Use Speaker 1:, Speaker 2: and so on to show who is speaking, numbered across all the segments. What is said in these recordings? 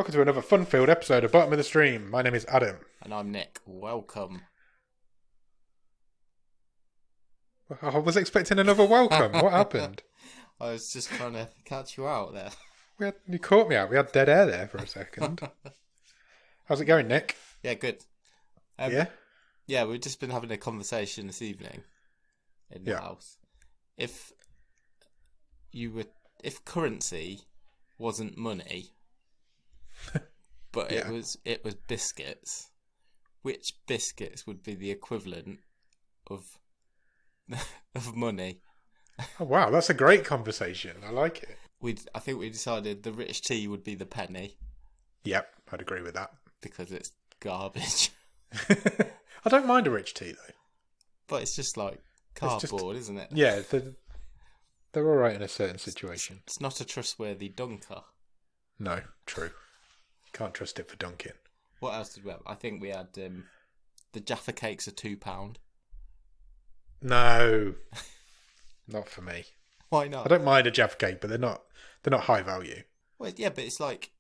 Speaker 1: Welcome to another fun-filled episode of Bottom of the Stream. My name is Adam.
Speaker 2: And I'm Nick. Welcome.
Speaker 1: I was expecting another welcome. What happened?
Speaker 2: I was just trying to catch you out there.
Speaker 1: You caught me out. We had dead air there for a second. How's it going, Nick?
Speaker 2: Yeah, good.
Speaker 1: Yeah?
Speaker 2: Yeah, we've just been having a conversation this evening in the house. If currency wasn't money, but it was biscuits, which biscuits would be the equivalent of money?
Speaker 1: Oh, wow, that's a great conversation. I like it.
Speaker 2: I think we decided the rich tea would be the penny.
Speaker 1: Yep, I'd agree with that.
Speaker 2: Because it's garbage.
Speaker 1: I don't mind a rich tea, though.
Speaker 2: But it's just like cardboard, isn't it?
Speaker 1: Yeah, they're all right in a certain situation.
Speaker 2: It's not a trustworthy dunker.
Speaker 1: No, true. Can't trust it for dunking.
Speaker 2: What else did we have? I think we had the Jaffa cakes are £2.
Speaker 1: No, not for me.
Speaker 2: Why not?
Speaker 1: I don't mind a Jaffa cake, but they're not high value.
Speaker 2: Well, yeah, but it's like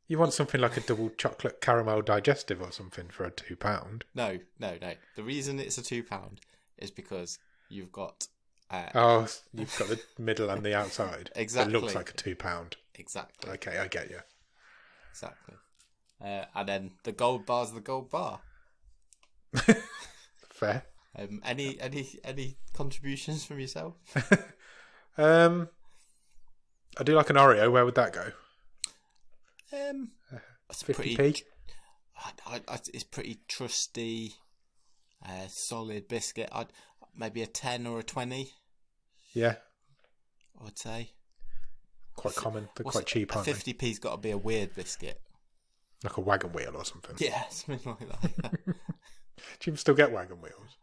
Speaker 1: you want something like a double chocolate caramel digestive or something for a £2.
Speaker 2: No. The reason it's a £2 is because you've got
Speaker 1: you've got the middle and the outside.
Speaker 2: Exactly.
Speaker 1: It looks like a £2.
Speaker 2: Exactly.
Speaker 1: Okay, I get you.
Speaker 2: Exactly. And then the gold bar's the gold bar.
Speaker 1: Fair.
Speaker 2: Any contributions from yourself?
Speaker 1: I do like an Oreo. Where would that go?
Speaker 2: It's
Speaker 1: 50p.
Speaker 2: Pretty. It's pretty trusty, solid biscuit. Maybe a 10 or a 20.
Speaker 1: Yeah,
Speaker 2: I'd say.
Speaker 1: Quite common. They're quite cheap, aren't
Speaker 2: 50p's got to be a weird biscuit.
Speaker 1: Like a wagon wheel or something.
Speaker 2: Yeah, something like that.
Speaker 1: Do you still get wagon wheels?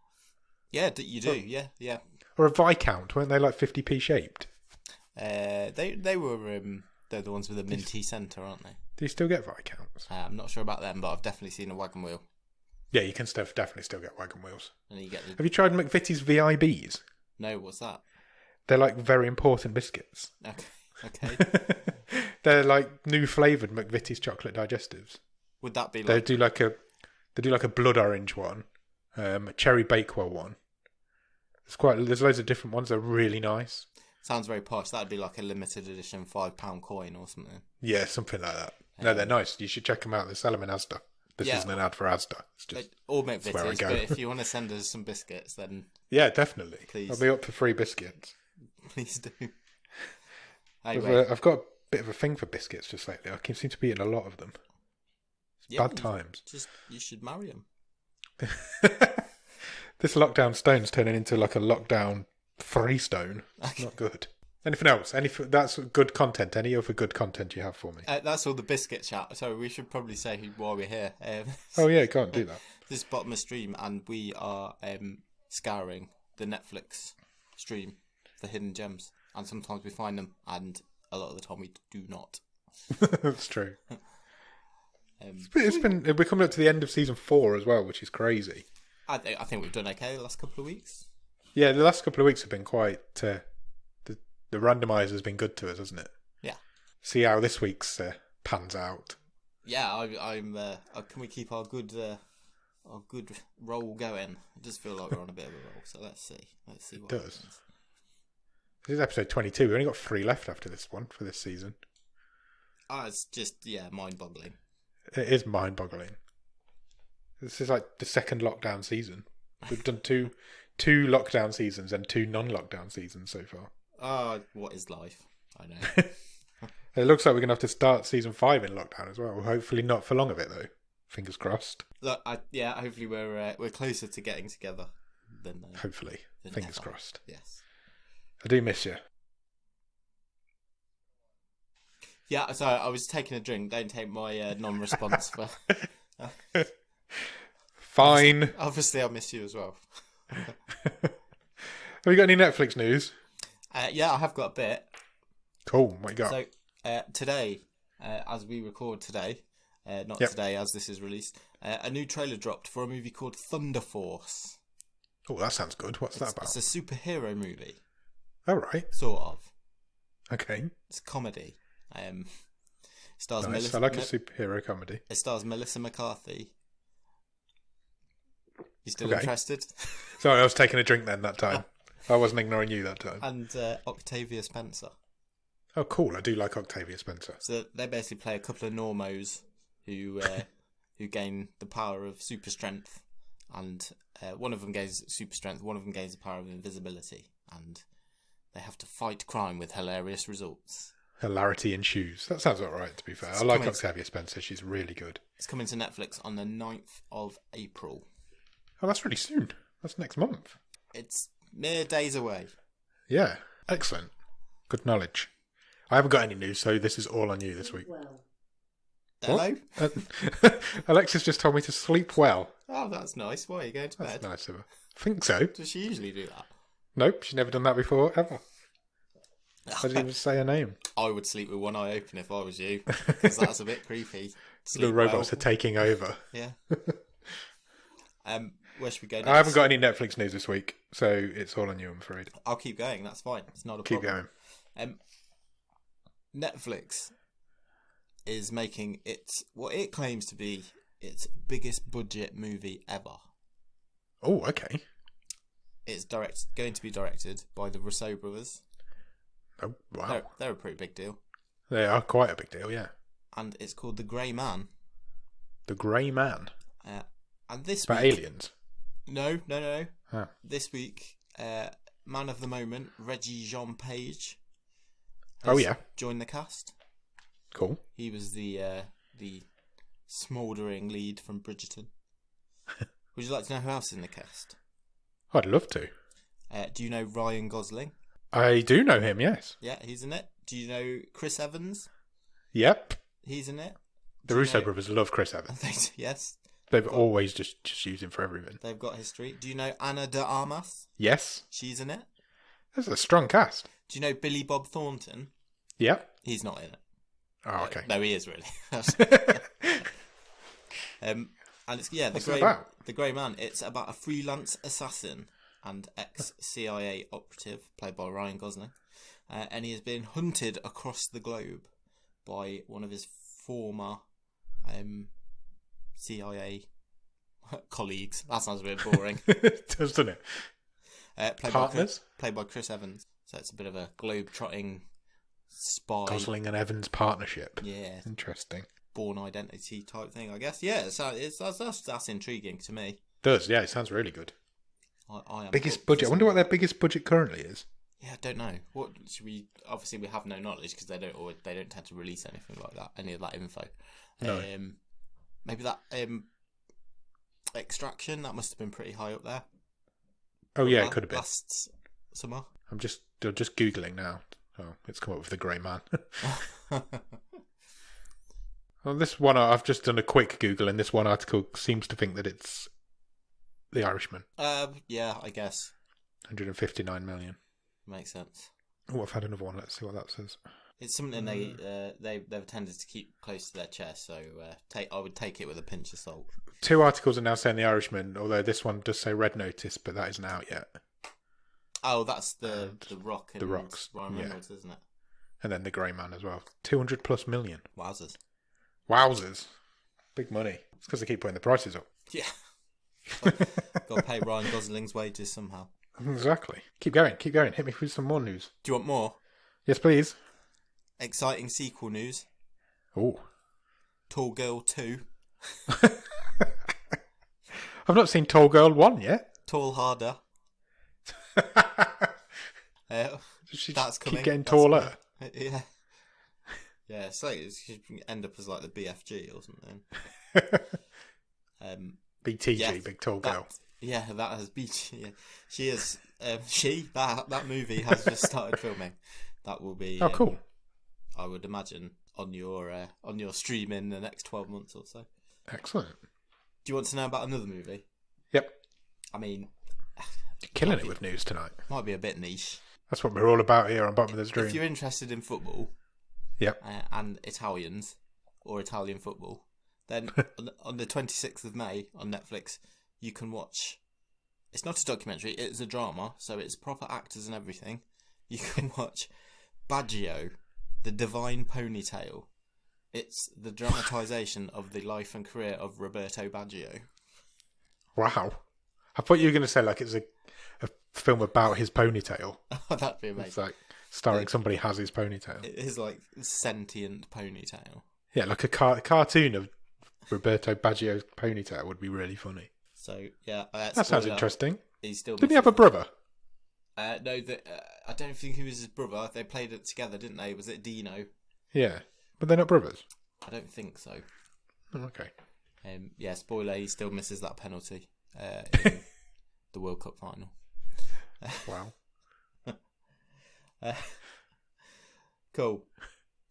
Speaker 2: Yeah, you do. Yeah.
Speaker 1: Or a Viscount? Weren't they like 50p shaped?
Speaker 2: They were. They're the ones with a minty centre, aren't they?
Speaker 1: Do you still get Viscounts?
Speaker 2: I'm not sure about them, but I've definitely seen a wagon wheel.
Speaker 1: Yeah, you can definitely still get wagon wheels.
Speaker 2: And you get
Speaker 1: Have you tried McVitie's VIBs?
Speaker 2: No, what's that?
Speaker 1: They're like very important biscuits.
Speaker 2: Okay.
Speaker 1: They're like new flavoured McVitie's chocolate digestives.
Speaker 2: Would that be like...
Speaker 1: They do like a blood orange one, a cherry bakewell one. There's loads of different ones. They're really nice.
Speaker 2: Sounds very posh. That'd be like a limited edition £5 coin or something.
Speaker 1: Yeah, something like that. No, they're nice. You should check them out. They sell them in Asda. This isn't an ad for Asda. It's just
Speaker 2: all McVitie's, but if you want to send us some biscuits, then...
Speaker 1: Yeah, definitely.
Speaker 2: Please.
Speaker 1: I'll be up for free biscuits.
Speaker 2: Please do.
Speaker 1: Anyway. I've got a bit of a thing for biscuits just lately. I seem to be eating a lot of them. Bad times.
Speaker 2: You should marry them.
Speaker 1: This lockdown stone's turning into like a lockdown freestone. It's not good. Anything else? That's good content. Any other good content you have for me?
Speaker 2: That's all the biscuit chat. So we should probably say why we're here.
Speaker 1: Oh yeah, can't do that.
Speaker 2: This is Bottom of Stream, and we are scouring the Netflix stream for hidden gems. And sometimes we find them, and a lot of the time we do not.
Speaker 1: That's true. We're coming up to the end of season 4 as well, which is crazy.
Speaker 2: I think we've done okay the last couple of weeks.
Speaker 1: Yeah, the last couple of weeks have been quite... the randomiser's been good to us, hasn't it?
Speaker 2: Yeah.
Speaker 1: See how this week's pans out.
Speaker 2: Yeah, I'm. Can we keep our good roll going? I just feel like we're on a bit of a roll, so let's see. Let's see what happens.
Speaker 1: This is episode 22. We've only got 3 left after this one for this season.
Speaker 2: It's just, mind-boggling.
Speaker 1: It is mind-boggling. This is like the second lockdown season. We've done two lockdown seasons and 2 non-lockdown seasons so far.
Speaker 2: What is life? I know.
Speaker 1: It looks like we're going to have to start season 5 in lockdown as well. Hopefully not for long of it, though. Fingers crossed.
Speaker 2: Look, hopefully we're closer to getting together than...
Speaker 1: hopefully. Fingers crossed.
Speaker 2: Yes. I
Speaker 1: do miss you.
Speaker 2: Yeah, so I was taking a drink. Don't take my non-response for...
Speaker 1: Fine.
Speaker 2: Obviously, I miss you as well.
Speaker 1: Have you got any Netflix news?
Speaker 2: Yeah, I have got a bit.
Speaker 1: Cool. What you got?
Speaker 2: So, today, as we record today, today as this is released, a new trailer dropped for a movie called Thunder Force.
Speaker 1: Oh, that sounds good. What's that about?
Speaker 2: It's a superhero movie.
Speaker 1: All right.
Speaker 2: Sort of.
Speaker 1: Okay.
Speaker 2: It's a comedy. Stars
Speaker 1: Nice. I like a superhero comedy.
Speaker 2: It stars Melissa McCarthy. You still
Speaker 1: Okay.
Speaker 2: interested?
Speaker 1: Sorry, I was taking a drink then that time. I wasn't ignoring you that time.
Speaker 2: And Octavia Spencer.
Speaker 1: Oh, cool. I do like Octavia Spencer.
Speaker 2: So they basically play a couple of normos who gain the power of super strength, and one of them gains super strength, one of them gains the power of invisibility, and they have to fight crime with hilarious results.
Speaker 1: Hilarity ensues. That sounds all right, to be fair. I like Octavia Spencer. She's really good.
Speaker 2: It's coming to Netflix on the 9th of April.
Speaker 1: Oh, that's really soon. That's next month.
Speaker 2: It's mere days away.
Speaker 1: Yeah. Excellent. Good knowledge. I haven't got any news, so this is all on you this week.
Speaker 3: Well,
Speaker 2: Hello?
Speaker 1: Alexis just told me to sleep well.
Speaker 2: Oh, that's nice. Why are you going to bed?
Speaker 1: That's nice of her. I think so.
Speaker 2: Does she usually do that?
Speaker 1: Nope, she's never done that before, ever. I didn't even say her name.
Speaker 2: I would sleep with one eye open if I was you, because that's a bit creepy.
Speaker 1: The robots are taking over.
Speaker 2: Yeah. Where should we go next?
Speaker 1: I haven't got any Netflix news this week, so it's all on you, I'm afraid.
Speaker 2: I'll keep going. That's fine. It's not a
Speaker 1: Keep
Speaker 2: problem.
Speaker 1: going.
Speaker 2: Netflix is making what it claims to be its biggest budget movie ever.
Speaker 1: Oh, okay.
Speaker 2: It's going to be directed by the Rousseau brothers.
Speaker 1: Oh, wow.
Speaker 2: They're a pretty big deal.
Speaker 1: They are quite a big deal, yeah.
Speaker 2: And it's called The Grey Man.
Speaker 1: The Grey Man.
Speaker 2: And this
Speaker 1: About
Speaker 2: week...
Speaker 1: aliens?
Speaker 2: No.
Speaker 1: Huh.
Speaker 2: This week, man of the moment, Reggie Jean Page.
Speaker 1: Oh, yeah.
Speaker 2: Joined the cast.
Speaker 1: Cool.
Speaker 2: He was the smouldering lead from Bridgerton. Would you like to know who else is in the cast?
Speaker 1: I'd love to.
Speaker 2: Do you know Ryan Gosling?
Speaker 1: I do know him, yes.
Speaker 2: Yeah, he's in it. Do you know Chris Evans?
Speaker 1: Yep.
Speaker 2: He's in it.
Speaker 1: The Russo brothers love Chris Evans.
Speaker 2: Yes.
Speaker 1: They've always just used him for everything.
Speaker 2: They've got history. Do you know Ana de Armas?
Speaker 1: Yes.
Speaker 2: She's in it.
Speaker 1: That's a strong cast.
Speaker 2: Do you know Billy Bob Thornton?
Speaker 1: Yep.
Speaker 2: He's not in it.
Speaker 1: Oh, okay.
Speaker 2: No, he is really. And it's the Grey Man. It's about a freelance assassin and ex-CIA operative played by Ryan Gosling, and he has been hunted across the globe by one of his former CIA colleagues. That sounds a bit boring.
Speaker 1: Doesn't it? Partners?
Speaker 2: Played by Chris Evans. So it's a bit of a globe-trotting spy.
Speaker 1: Gosling and Evans partnership.
Speaker 2: Yeah.
Speaker 1: Interesting.
Speaker 2: Born Identity type thing, I guess. Yeah, that's intriguing to me.
Speaker 1: Does, yeah, it sounds really good.
Speaker 2: I am
Speaker 1: biggest budget. I wonder what their biggest budget currently is.
Speaker 2: Yeah, I don't know. What should we? Obviously, we have no knowledge because they don't tend to release anything like that, any of that info.
Speaker 1: No.
Speaker 2: Maybe that Extraction, that must have been pretty high up there.
Speaker 1: Oh yeah, it could have been
Speaker 2: last summer.
Speaker 1: I'm just googling now. Oh, it's come up with the Grey Man. Well, this one I've just done a quick Google, and this one article seems to think that it's The Irishman.
Speaker 2: Yeah, I guess
Speaker 1: 159 million.
Speaker 2: Makes sense.
Speaker 1: Oh, I've had another one. Let's see what that says.
Speaker 2: It's something they've tended to keep close to their chest, so I would take it with a pinch of salt.
Speaker 1: 2 articles are now saying The Irishman, although this one does say Red Notice, but that isn't out yet.
Speaker 2: Oh, that's the Rock and
Speaker 1: The Rocks,
Speaker 2: Ryan Reynolds, isn't it?
Speaker 1: And then The Grey Man as well. 200 plus million.
Speaker 2: Wowzers.
Speaker 1: Big money. It's because they keep putting the prices up.
Speaker 2: Yeah. Got to pay Ryan Gosling's wages somehow.
Speaker 1: Exactly. Keep going. Hit me with some more news.
Speaker 2: Do you want more?
Speaker 1: Yes, please.
Speaker 2: Exciting sequel news.
Speaker 1: Oh.
Speaker 2: Tall Girl 2.
Speaker 1: I've not seen Tall Girl 1 yet.
Speaker 2: Tall Harder. That's coming.
Speaker 1: Keep getting taller.
Speaker 2: Yeah. Yeah, so she can end up as like the BFG or something.
Speaker 1: BTG,
Speaker 2: yeah,
Speaker 1: Big Tall Girl.
Speaker 2: That has BT. Yeah. She is. That movie has just started filming. That will be.
Speaker 1: Oh, cool.
Speaker 2: I would imagine on your stream in the next 12 months or so.
Speaker 1: Excellent.
Speaker 2: Do you want to know about another movie?
Speaker 1: Yep.
Speaker 2: I mean,
Speaker 1: you're killing it with news tonight.
Speaker 2: Might be a bit niche.
Speaker 1: That's what we're all about here on Bottom of the Stream.
Speaker 2: If you're interested in football,
Speaker 1: yep,
Speaker 2: and Italians or Italian football, then on the 26th of May on Netflix, you can watch. It's not a documentary; it's a drama, so it's proper actors and everything. You can watch Baggio, the Divine Ponytail. It's the dramatisation of the life and career of Roberto Baggio.
Speaker 1: Wow. I thought you were going to say like it's a film about his ponytail.
Speaker 2: Oh, that'd be amazing.
Speaker 1: It's like starring somebody has his ponytail.
Speaker 2: His like sentient ponytail.
Speaker 1: Yeah, like a cartoon of Roberto Baggio's ponytail would be really funny.
Speaker 2: So yeah,
Speaker 1: that sounds interesting.
Speaker 2: He's still.
Speaker 1: Did he have a brother?
Speaker 2: No, I don't think he was his brother. They played it together, didn't they? Was it Dino?
Speaker 1: Yeah, but they're not brothers.
Speaker 2: I don't think so.
Speaker 1: Oh, okay.
Speaker 2: Yeah, spoiler: he still misses that penalty in the World Cup final.
Speaker 1: Wow.
Speaker 2: Cool.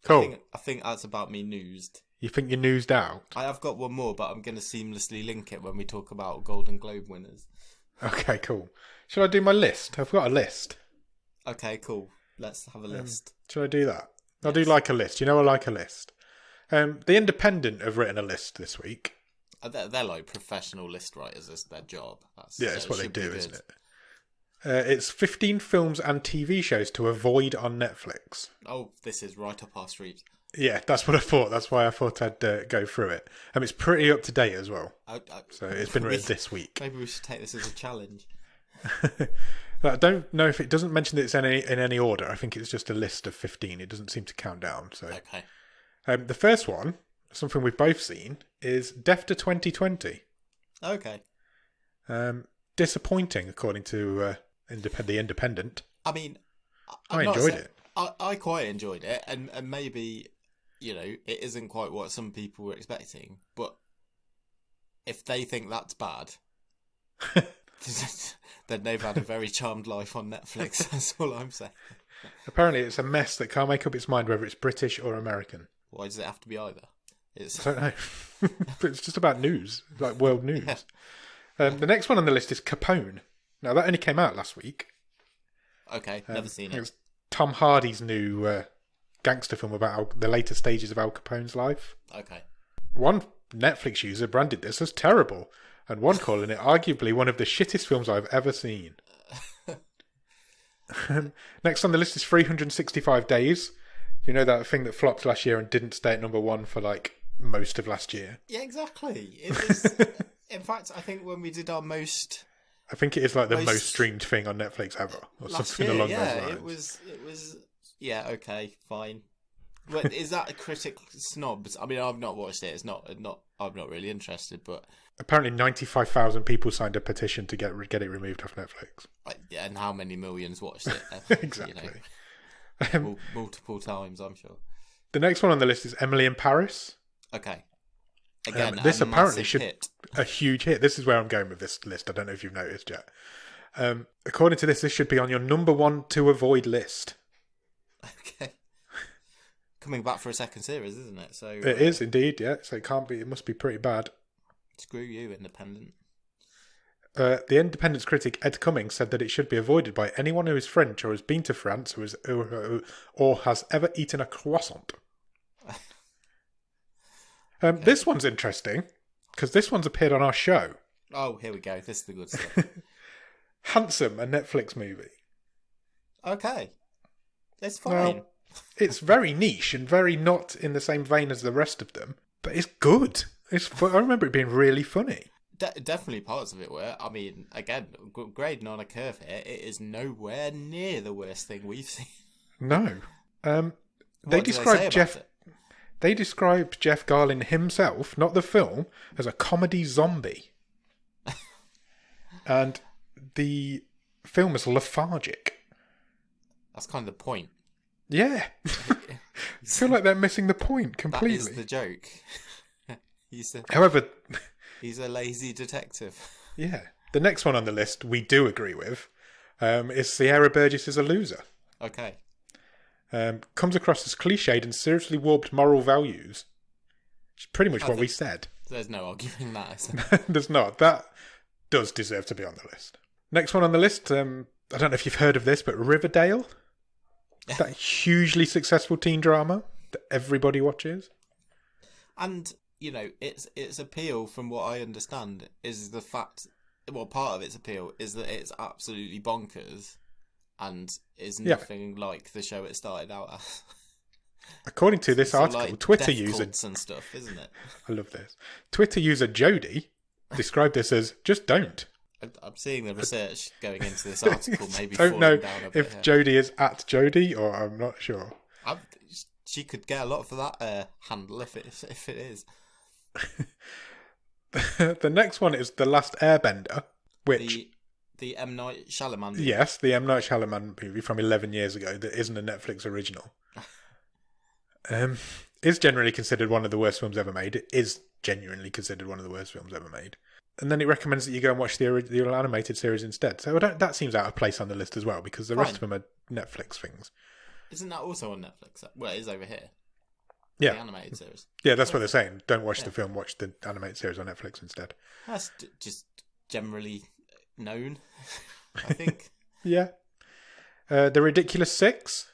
Speaker 2: I think that's about me newsed.
Speaker 1: You think you're newsed out?
Speaker 2: I have got one more, but I'm going to seamlessly link it when we talk about Golden Globe winners.
Speaker 1: Okay, cool. Shall I do my list? I've got a list.
Speaker 2: Okay, cool. Let's have a list.
Speaker 1: Shall I do that? I'll do like a list. You know I like a list. The Independent have written a list this week.
Speaker 2: They're like professional list writers. It's their job.
Speaker 1: It's what they do, isn't it? It's 15 films and TV shows to avoid on Netflix.
Speaker 2: Oh, this is right up our street.
Speaker 1: Yeah, that's what I thought. That's why I thought I'd go through it. It's pretty up to date as well. So it's been written this week.
Speaker 2: Maybe we should take this as a challenge.
Speaker 1: I don't know if it doesn't mention that it's in any order. I think it's just a list of 15. It doesn't seem to count down. So
Speaker 2: okay.
Speaker 1: The first one, something we've both seen, is Death to 2020.
Speaker 2: Okay.
Speaker 1: Disappointing, according to the Independent.
Speaker 2: I mean,
Speaker 1: I enjoyed it.
Speaker 2: I quite enjoyed it, and maybe, it isn't quite what some people were expecting, but if they think that's bad, then they've had a very charmed life on Netflix. That's all I'm saying.
Speaker 1: Apparently, it's a mess that can't make up its mind whether it's British or American.
Speaker 2: Why does it have to be either?
Speaker 1: I don't know. It's just about news, like world news. Yeah. The next one on the list is Capone. Now, that only came out last week.
Speaker 2: Okay, never seen it.
Speaker 1: It's Tom Hardy's new gangster film about the later stages of Al Capone's life.
Speaker 2: Okay.
Speaker 1: One Netflix user branded this as terrible, and one calling it arguably one of the shittest films I've ever seen. Next on the list is 365 Days. You know that thing that flopped last year and didn't stay at number one for like most of last year?
Speaker 2: Yeah, exactly. It was, in fact, I think when we did our most...
Speaker 1: I think it is like the most streamed thing on Netflix ever, or something along those lines.
Speaker 2: It was. Yeah, okay, fine. But is that a critic snobs? I mean, I've not watched it. I'm not really interested. But
Speaker 1: apparently, 95,000 people signed a petition to get it removed off Netflix.
Speaker 2: Yeah, and how many millions watched it?
Speaker 1: Exactly.
Speaker 2: Multiple times, I'm sure.
Speaker 1: The next one on the list is Emily in Paris.
Speaker 2: Okay. Again,
Speaker 1: this apparently should
Speaker 2: hit.
Speaker 1: A huge hit. This is where I'm going with this list. I don't know if you've noticed yet. According to this should be on your number one to avoid list.
Speaker 2: Okay. Coming back for a second series, isn't it? So
Speaker 1: it is indeed, yeah. So it can't be. It must be pretty bad.
Speaker 2: Screw you, Independent.
Speaker 1: The Independent's critic Ed Cummings said that it should be avoided by anyone who is French or has been to France or has ever eaten a croissant. Okay. This one's interesting because this one's appeared on our show.
Speaker 2: Oh, here we go. This is the good stuff.
Speaker 1: Handsome, a Netflix movie.
Speaker 2: Okay. It's fine.
Speaker 1: Well, it's very niche and very not in the same vein as the rest of them, but it's good. I remember it being really funny.
Speaker 2: Definitely parts of it were. I mean, again, grading on a curve here, it is nowhere near the worst thing we've seen.
Speaker 1: No. They described Jeff Garlin himself, not the film, as a comedy zombie. And the film is lethargic.
Speaker 2: That's kind of the point.
Speaker 1: Yeah. I feel like they're missing the point completely.
Speaker 2: That is the joke.
Speaker 1: However...
Speaker 2: He's a lazy detective.
Speaker 1: Yeah. The next one on the list we do agree with is Sierra Burgess is a Loser.
Speaker 2: Okay.
Speaker 1: Comes across as cliched and seriously warped moral values. Which is pretty much what we said.
Speaker 2: There's no arguing that, is there?
Speaker 1: There's not. That does deserve to be on the list. Next one on the list, I don't know if you've heard of this, but Riverdale. That hugely successful teen drama that everybody watches.
Speaker 2: And... its appeal, from what I understand, is the fact... Well, part of its appeal is that it's absolutely bonkers and is nothing like the show it started out as.
Speaker 1: According to this
Speaker 2: It's all
Speaker 1: article,
Speaker 2: like
Speaker 1: Twitter
Speaker 2: death
Speaker 1: user...
Speaker 2: cults and stuff, isn't it?
Speaker 1: I love this. Twitter user Jody described this as, just don't.
Speaker 2: I'm seeing the research going into this article, maybe
Speaker 1: don't
Speaker 2: falling
Speaker 1: know
Speaker 2: down a bit
Speaker 1: if
Speaker 2: here.
Speaker 1: Jody is at Jody, or I'm not sure.
Speaker 2: She could get a lot for that handle if it is.
Speaker 1: The next one is The Last Airbender, which...
Speaker 2: The M. Night Shyamalan movie.
Speaker 1: Yes, the M. Night Shyamalan movie from 11 years ago that isn't a Netflix original. Is generally considered one of the worst films ever made. It is genuinely considered one of the worst films ever made. And then it recommends that you go and watch the animated series instead. So that seems out of place on the list as well, because the rest of them are Netflix things.
Speaker 2: Isn't that also on Netflix? Well, it is over here.
Speaker 1: Yeah.
Speaker 2: The animated series.
Speaker 1: Yeah, that's what they're saying. Don't watch the film, watch the animated series on Netflix instead.
Speaker 2: That's just generally known, I think.
Speaker 1: Yeah. The Ridiculous Six.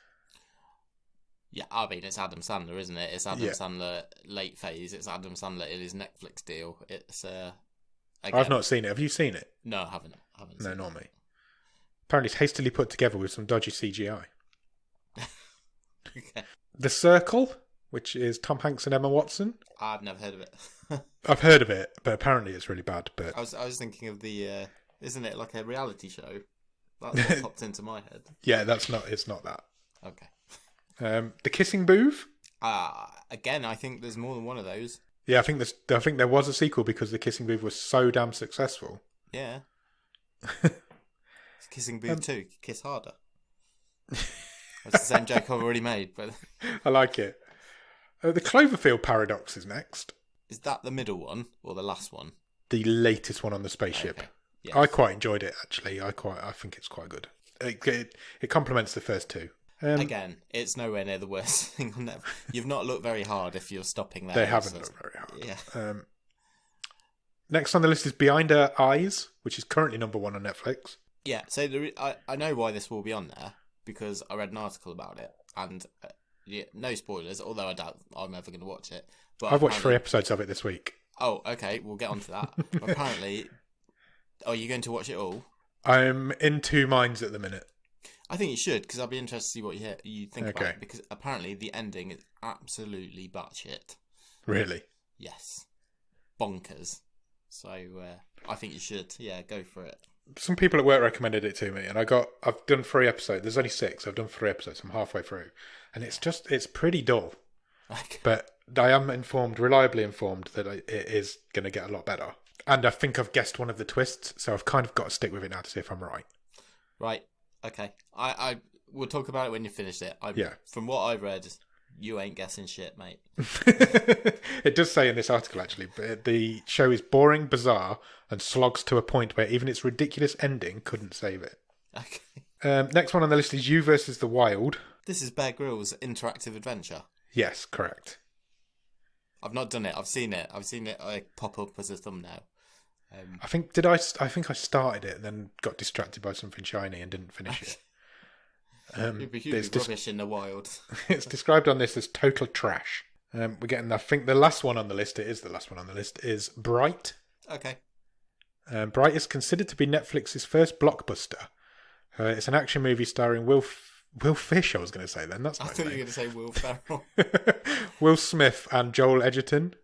Speaker 2: Yeah, I mean, it's Adam Sandler, isn't it? It's Adam Sandler late phase. It's Adam Sandler in his Netflix deal. It's again,
Speaker 1: I've not seen it. Have you seen it?
Speaker 2: No, I haven't.
Speaker 1: No, nor me. Apparently it's hastily put together with some dodgy CGI.
Speaker 2: Okay.
Speaker 1: The Circle, which is Tom Hanks and Emma Watson.
Speaker 2: I've never heard of it.
Speaker 1: I've heard of it, but apparently it's really bad. But
Speaker 2: I was thinking of the isn't it like a reality show? That's what popped into my head.
Speaker 1: Yeah, it's not that.
Speaker 2: Okay.
Speaker 1: The Kissing Booth.
Speaker 2: Again, I think there's more than one of those.
Speaker 1: Yeah, I think there was a sequel because The Kissing Booth was so damn successful.
Speaker 2: Yeah. It's Kissing Booth 2. Kiss harder. That's the same joke I've already made, but
Speaker 1: I like it. The Cloverfield Paradox is next.
Speaker 2: Is that the middle one or the last one?
Speaker 1: The latest one on the spaceship.
Speaker 2: Okay. Yes.
Speaker 1: I quite enjoyed it actually. I think it's quite good. It complements the first two.
Speaker 2: Again, it's nowhere near the worst thing on Netflix. You've not looked very hard if you're stopping there.
Speaker 1: They haven't looked very hard.
Speaker 2: Yeah.
Speaker 1: Next on the list is Behind Her Eyes, which is currently number 1 on Netflix.
Speaker 2: Yeah, so I know why this will be on there, because I read an article about it, and no spoilers, although I doubt I'm ever going to watch it. But
Speaker 1: I've watched 3 episodes of it this week.
Speaker 2: Oh, okay, we'll get on to that. Apparently, are you going to watch it all?
Speaker 1: I'm in 2 minds at the minute.
Speaker 2: I think you should, because I'd be interested to see what you think about
Speaker 1: Okay.
Speaker 2: it, because apparently the ending is absolutely batshit.
Speaker 1: Really?
Speaker 2: Yes. Bonkers. So, I think you should, go for it.
Speaker 1: Some people at work recommended it to me, and I've done 3 episodes. There's only 6. I've done 3 episodes. I'm halfway through. And it's pretty dull.
Speaker 2: Okay.
Speaker 1: But I am reliably informed that it is going to get a lot better. And I think I've guessed one of the twists, so I've kind of got to stick with it now to see if I'm right.
Speaker 2: Right. Okay. I we'll talk about it when you finish it.
Speaker 1: Yeah.
Speaker 2: From what I've read, you ain't guessing shit, mate.
Speaker 1: It does say in this article, actually, but the show is boring, bizarre, and slogs to a point where even its ridiculous ending couldn't save it.
Speaker 2: Okay.
Speaker 1: Next one on the list is You versus the Wild.
Speaker 2: This is Bear Grylls' interactive adventure.
Speaker 1: Yes, correct.
Speaker 2: I've not done it. I've seen it. Pop up as a thumbnail.
Speaker 1: I think I started it and then got distracted by something shiny and didn't finish it.
Speaker 2: You'd be rubbish in the wild.
Speaker 1: It's described on this as total trash. We're getting, I think the last one on the list, is Bright.
Speaker 2: Okay.
Speaker 1: Bright is considered to be Netflix's first blockbuster. It's an action movie starring Will Fish, I was going to say then. That's
Speaker 2: I
Speaker 1: nice
Speaker 2: thought
Speaker 1: name.
Speaker 2: you were going to say Will Ferrell.
Speaker 1: Will Smith and Joel Edgerton.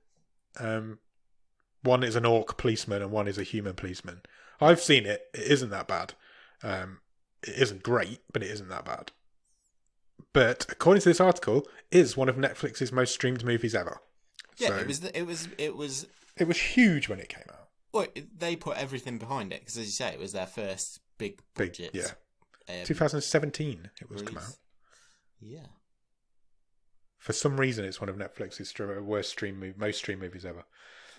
Speaker 1: One is an orc policeman and one is a human policeman. I've seen it. It isn't that bad. It isn't great, but it isn't that bad. But according to this article, is one of Netflix's most streamed movies ever.
Speaker 2: Yeah,
Speaker 1: So
Speaker 2: it was.
Speaker 1: it was huge when it came out.
Speaker 2: Well, they put everything behind it because, as you say, it was their first big budget.
Speaker 1: Yeah. 2017 it was come
Speaker 2: release.
Speaker 1: out.
Speaker 2: Yeah.
Speaker 1: For some reason, it's one of Netflix's most streamed movies ever.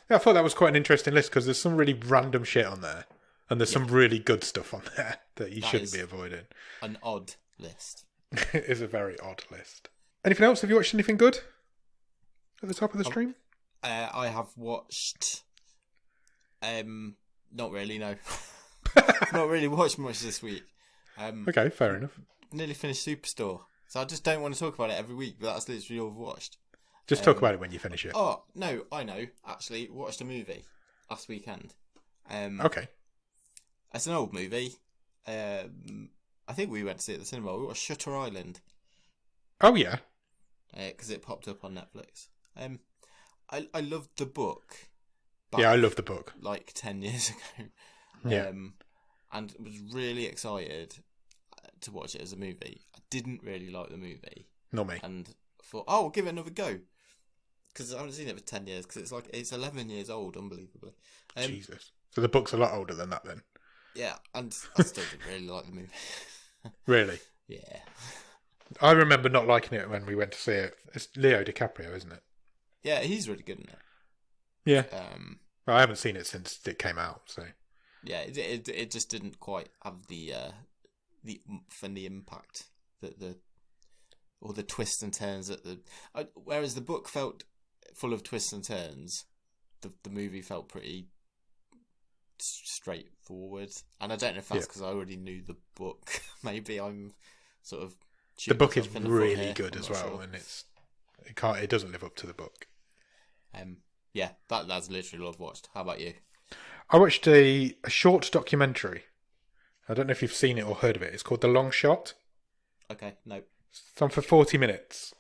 Speaker 1: Yeah, I thought that was quite an interesting list because there's some really random shit on there. And there's some really good stuff on there that you shouldn't be avoiding.
Speaker 2: An odd list.
Speaker 1: It is a very odd list. Anything else? Have you watched anything good at the top of the stream?
Speaker 2: I have watched... not really, no. Not really watched much this week.
Speaker 1: Okay, fair enough.
Speaker 2: Nearly finished Superstore. So I just don't want to talk about it every week, but that's literally all I've watched.
Speaker 1: Just talk about it when you finish it.
Speaker 2: Oh, no, I know. Actually, watched a movie last weekend.
Speaker 1: Okay.
Speaker 2: It's an old movie. I think we went to see it at the cinema. We watched Shutter Island.
Speaker 1: Oh, yeah.
Speaker 2: because it popped up on Netflix. I loved the book.
Speaker 1: Yeah, I love the book.
Speaker 2: Like 10 years ago.
Speaker 1: Yeah.
Speaker 2: And was really excited to watch it as a movie. I didn't really like the movie.
Speaker 1: Not me.
Speaker 2: And thought, oh, I'll give it another go. Because I haven't seen it for 10 years. Because it's 11 years old, unbelievably.
Speaker 1: Jesus. So the book's a lot older than that then?
Speaker 2: Yeah, and I still didn't really like the movie.
Speaker 1: Really?
Speaker 2: Yeah.
Speaker 1: I remember not liking it when we went to see it. It's Leo DiCaprio, isn't it?
Speaker 2: Yeah, he's really good in it.
Speaker 1: Yeah. Well, I haven't seen it since it came out, so...
Speaker 2: Yeah, it just didn't quite have the oomph and the impact that the twists and turns that whereas the book felt full of twists and turns, the movie felt pretty straightforward. And I don't know if that's because I already knew the book. Maybe I'm sort of...
Speaker 1: The book is really good as well, and it doesn't live up to the book.
Speaker 2: Yeah, that's literally all I've watched. How about you?
Speaker 1: I watched a short documentary. I don't know if you've seen it or heard of it. It's called The Long Shot.
Speaker 2: Okay, no.
Speaker 1: It's on for 40 minutes.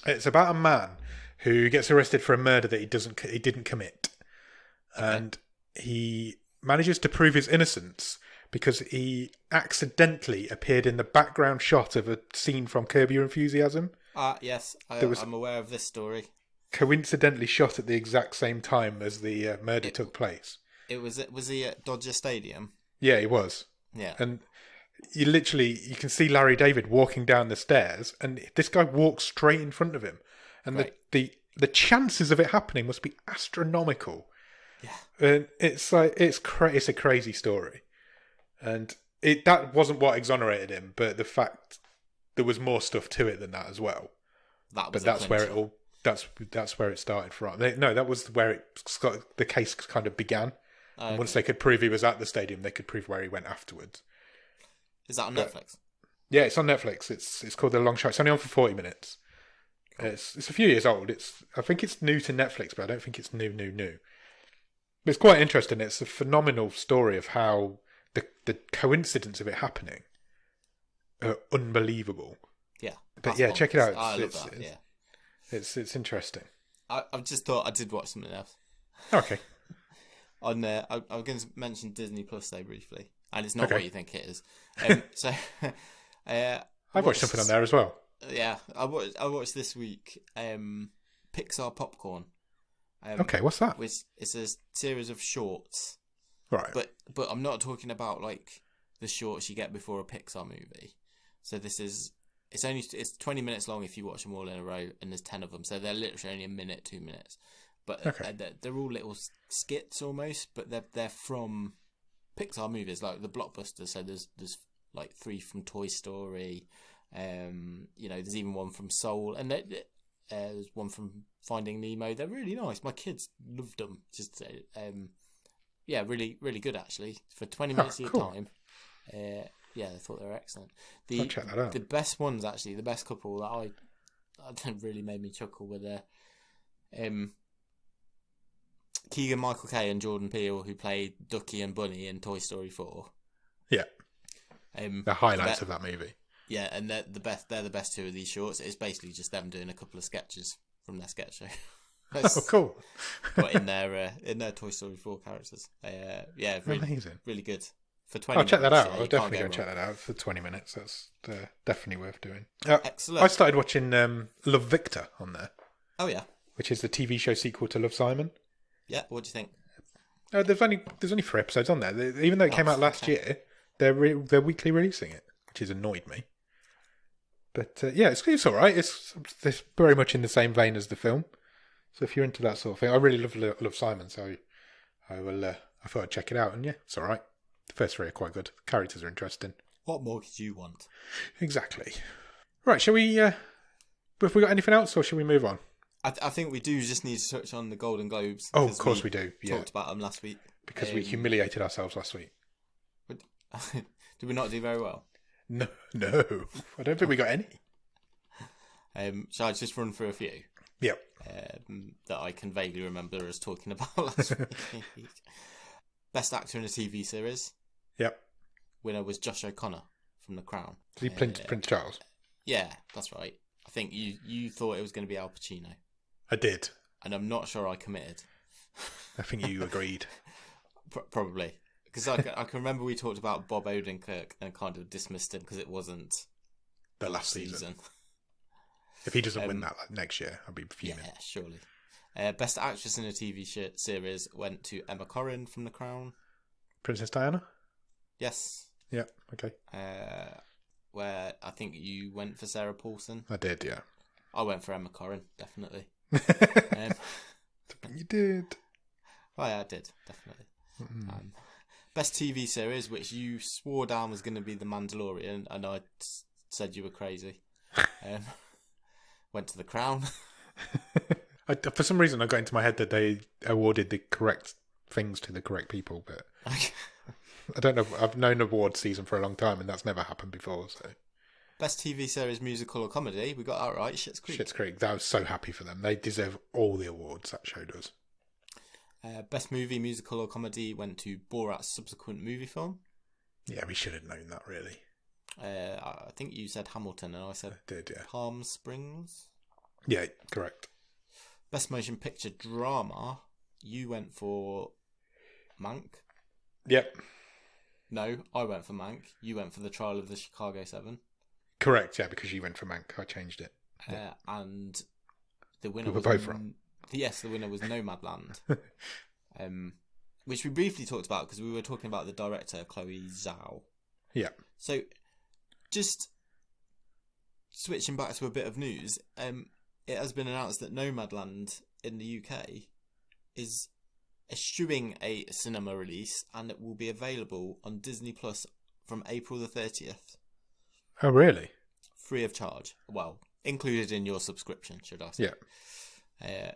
Speaker 1: It's about a man who gets arrested for a murder that he didn't commit. Okay. And he manages to prove his innocence because he accidentally appeared in the background shot of a scene from Curb Your Enthusiasm.
Speaker 2: Yes, I'm aware of this story.
Speaker 1: Coincidentally shot at the exact same time as the murder took place.
Speaker 2: Was he at Dodger Stadium?
Speaker 1: Yeah, he was.
Speaker 2: Yeah.
Speaker 1: And you can see Larry David walking down the stairs, and this guy walks straight in front of him. And the chances of it happening must be astronomical.
Speaker 2: Yeah.
Speaker 1: And it's a crazy story. And that wasn't what exonerated him, but the fact there was more stuff to it than that as well. That's where it started from. That was where the case kind of began. And once they could prove he was at the stadium, they could prove where he went afterwards.
Speaker 2: Is that on Netflix?
Speaker 1: Yeah, it's on Netflix. It's called The Long Shot. It's only on for 40 minutes. Cool. It's a few years old. I think it's new to Netflix, but I don't think it's new. But it's quite interesting. It's a phenomenal story of how the coincidence of it happening are unbelievable.
Speaker 2: Yeah.
Speaker 1: But yeah, check it out.
Speaker 2: I love that. Yeah.
Speaker 1: It's interesting.
Speaker 2: I've just thought I did watch something else.
Speaker 1: Okay.
Speaker 2: I'm going to mention Disney Plus though briefly, and it's not what you think it is.
Speaker 1: I've watched something on there as well.
Speaker 2: Yeah, I watched this week Pixar Popcorn.
Speaker 1: Okay, what's that?
Speaker 2: Which is a series of shorts,
Speaker 1: right?
Speaker 2: But I'm not talking about like the shorts you get before a Pixar movie. So it's 20 minutes long if you watch them all in a row, and there's 10 of them, so they're literally only a minute, 2 minutes. But they're all little skits almost, but they're from Pixar movies, like the blockbusters. So there's like 3 from Toy Story. There's even one from Soul, and there's one from Finding Nemo. They're really nice. My kids loved them. Just really, really good actually for 20 minutes of your time. Yeah, I thought they were excellent.
Speaker 1: I'll check that out.
Speaker 2: The best ones actually, the best couple that I really made me chuckle were the Keegan-Michael Kay and Jordan Peele, who played Ducky and Bunny in Toy Story 4.
Speaker 1: Yeah. The highlights of that movie.
Speaker 2: Yeah, and they're the best. They're the best 2 of these shorts. It's basically just them doing a couple of sketches from their sketch show.
Speaker 1: Oh, cool!
Speaker 2: But in their Toy Story 4 characters. Really,
Speaker 1: amazing,
Speaker 2: really good. For 20
Speaker 1: I'll check that
Speaker 2: minutes,
Speaker 1: out. I'll definitely go check that out for 20 minutes. That's definitely worth doing.
Speaker 2: Excellent.
Speaker 1: I started watching Love Victor on there.
Speaker 2: Oh yeah,
Speaker 1: which is the TV show sequel to Love, Simon.
Speaker 2: Yeah, what do you think?
Speaker 1: There's only 3 episodes on there. Even though it came out last year, they're weekly releasing it, which has annoyed me. But it's all right. It's very much in the same vein as the film. So if you're into that sort of thing, I really love Simon, so I thought I'd check it out, and yeah, it's all right. The first 3 are quite good. The characters are interesting.
Speaker 2: What more could you want?
Speaker 1: Exactly. Right, shall we? Have we got anything else, or shall we move on?
Speaker 2: I think we do just need to touch on the Golden Globes.
Speaker 1: Oh, of course we do. Yeah.
Speaker 2: Talked about them last week
Speaker 1: because we humiliated ourselves last week.
Speaker 2: Did we not do very well?
Speaker 1: No. I don't think we got any.
Speaker 2: Shall I just run through a few?
Speaker 1: Yep.
Speaker 2: That I can vaguely remember us talking about last week. Best actor in a TV series.
Speaker 1: Yep.
Speaker 2: Winner was Josh O'Connor from The Crown.
Speaker 1: Did he Prince Charles?
Speaker 2: Yeah, that's right. I I think you thought it was going to be Al Pacino.
Speaker 1: I did.
Speaker 2: And I'm not sure I committed.
Speaker 1: I think you agreed.
Speaker 2: Probably. Because I can remember we talked about Bob Odenkirk and kind of dismissed him because it wasn't
Speaker 1: the last season. If he doesn't win that next year, I'll be fuming.
Speaker 2: Yeah, surely. Best actress in a TV series went to Emma Corrin from The Crown.
Speaker 1: Princess Diana?
Speaker 2: Yes.
Speaker 1: Yeah, okay.
Speaker 2: Where I think you went for Sarah Paulson.
Speaker 1: I did, yeah.
Speaker 2: I went for Emma Corrin, definitely.
Speaker 1: You did.
Speaker 2: Oh, yeah, I did, definitely. Best TV series, which you swore down was going to be The Mandalorian, and I said you were crazy. Went to The Crown.
Speaker 1: For some reason, I got into my head that they awarded the correct things to the correct people, but I don't know. I've known award season for a long time, and that's never happened before. So,
Speaker 2: best TV series, musical or comedy, we got that right. Schitt's Creek.
Speaker 1: Schitt's Creek. I was so happy for them. They deserve all the awards that show does.
Speaker 2: Best movie, musical or comedy went to Borat's subsequent movie film.
Speaker 1: Yeah, we should have known that, really.
Speaker 2: I think you said Hamilton, and I said Palm Springs.
Speaker 1: Yeah, correct.
Speaker 2: Best motion picture drama, you went for Mank.
Speaker 1: Yep.
Speaker 2: No, I went for Mank. You went for The Trial of the Chicago 7.
Speaker 1: Correct, yeah, because you went for Mank. I changed it.
Speaker 2: And the winner
Speaker 1: we were both wrong.
Speaker 2: Yes, the winner was Nomadland. Which we briefly talked about because we were talking about the director, Chloe Zhao.
Speaker 1: Yeah.
Speaker 2: So, just switching back to a bit of news, it has been announced that Nomadland in the UK is eschewing a cinema release, and it will be available on Disney Plus from April the 30th.
Speaker 1: Oh, really?
Speaker 2: Free of charge. Well, included in your subscription, should I say.
Speaker 1: Yeah.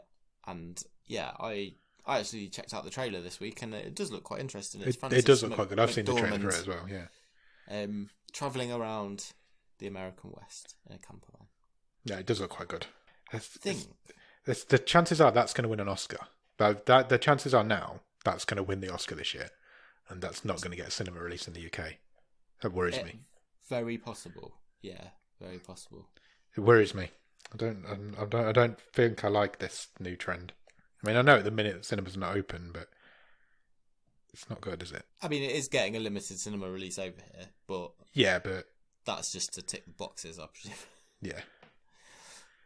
Speaker 2: And yeah, I actually checked out the trailer this week, and it does look quite interesting.
Speaker 1: It does look quite good. I've seen the trailer for it as well, yeah.
Speaker 2: Travelling around the American West in a camper van.
Speaker 1: Yeah, it does look quite good. The chances are that's going to win an Oscar. The chances are now that's going to win the Oscar this year, and that's not going to get a cinema release in the UK. That worries me.
Speaker 2: Very possible. Yeah, very possible.
Speaker 1: It worries me. I don't think I like this new trend. I mean, I know at the minute cinemas are not open, but it's not good, is it?
Speaker 2: I mean, it is getting a limited cinema release over here, but
Speaker 1: yeah, but
Speaker 2: that's just to tick the boxes, I presume.
Speaker 1: Yeah.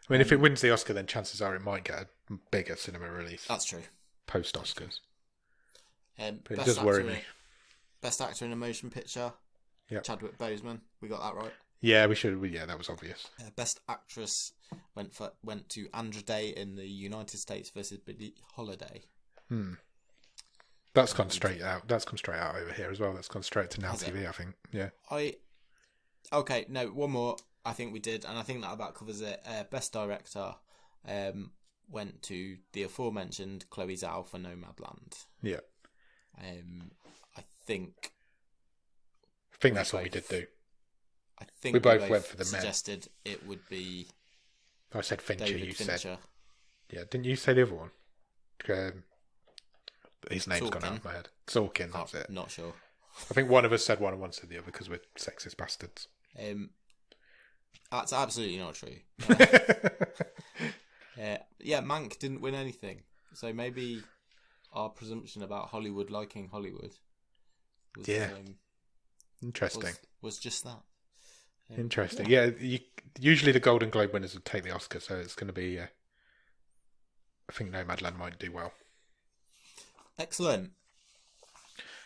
Speaker 1: I mean, if it wins the Oscar, then chances are it might get a bigger cinema release.
Speaker 2: That's true.
Speaker 1: Post Oscars. But it
Speaker 2: Best
Speaker 1: does worry me.
Speaker 2: Best actor in a motion picture.
Speaker 1: Yep.
Speaker 2: Chadwick Boseman. We got that right.
Speaker 1: Yeah, we should. Yeah, that was obvious.
Speaker 2: Best actress went to Andra Day in the United States versus Billie Holiday.
Speaker 1: That's gone straight out. That's gone straight out over here as well. That's gone straight to Now TV, I think. Yeah.
Speaker 2: Okay, no, one more. I think we did, and I think that about covers it. Best director went to the aforementioned Chloe Zhao for Nomadland.
Speaker 1: Yeah.
Speaker 2: I think
Speaker 1: that's what we did do.
Speaker 2: I think
Speaker 1: we both went for the
Speaker 2: suggested it would be.
Speaker 1: I said Fincher.
Speaker 2: David
Speaker 1: you
Speaker 2: Fincher.
Speaker 1: said. Yeah, didn't you say the other one? His name's
Speaker 2: Sorkin.
Speaker 1: gone out of my head. Sorkin. That's it.
Speaker 2: Not sure.
Speaker 1: I think one of us said one and one said the other because we're sexist bastards.
Speaker 2: That's absolutely not true. Yeah, Mank didn't win anything, so maybe our presumption about Hollywood liking Hollywood was,
Speaker 1: interesting.
Speaker 2: Was just that.
Speaker 1: Interesting. Yeah, usually the Golden Globe winners would take the Oscar, so it's going to be. I think Nomadland might do well.
Speaker 2: Excellent.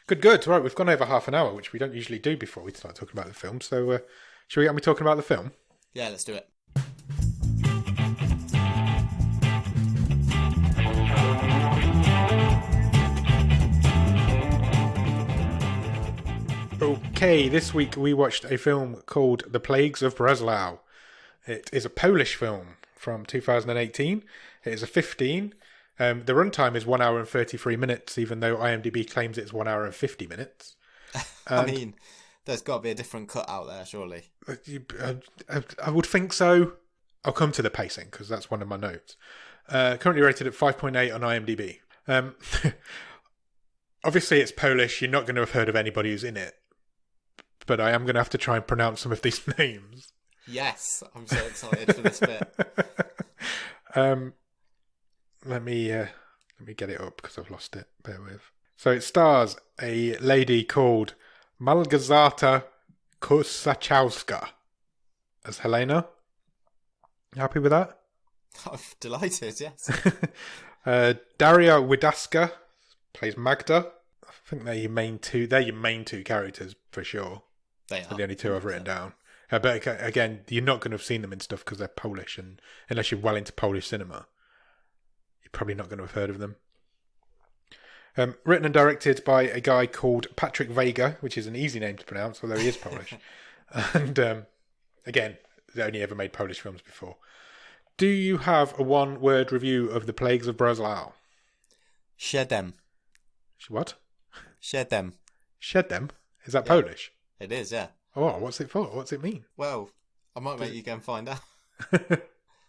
Speaker 1: Good. Right, we've gone over half an hour, which we don't usually do before we start talking about the film. So, should we get me talking about the film?
Speaker 2: Yeah, let's do it.
Speaker 1: Okay, this week we watched a film called The Plagues of Breslau. It is a Polish film from 2018. It is a 15. The runtime is 1 hour and 33 minutes, even though IMDb claims it's 1 hour and 50 minutes.
Speaker 2: I mean, there's got to be a different cut out there, surely.
Speaker 1: I would think so. I'll come to the pacing, because that's one of my notes. Currently rated at 5.8 on IMDb. Obviously, it's Polish. You're not going to have heard of anybody who's in it. But I am going to have to try and pronounce some of these names.
Speaker 2: Yes, I'm so excited for this bit.
Speaker 1: Let me get it up because I've lost it. Bear with. So it stars a lady called Malgorzata Kozuchowska as Helena. Happy with that?
Speaker 2: I'm delighted, yes.
Speaker 1: Daria Widawska plays Magda. I think they're your main two. They're your main two characters for sure.
Speaker 2: They are.
Speaker 1: They're the only two I've written down. But again, you're not going to have seen them in stuff because they're Polish, and unless you're well into Polish cinema, you're probably not going to have heard of them. Written and directed by a guy called Patryk Vega, which is an easy name to pronounce, although he is Polish. And again, they only ever made Polish films before. Do you have a one-word review of The Plagues of Breslau?
Speaker 2: Shed them.
Speaker 1: What?
Speaker 2: Shed them.
Speaker 1: Shed them? Is that Polish?
Speaker 2: It is, yeah.
Speaker 1: Oh, what's it for? What's it mean?
Speaker 2: Well, I might make you go and find out.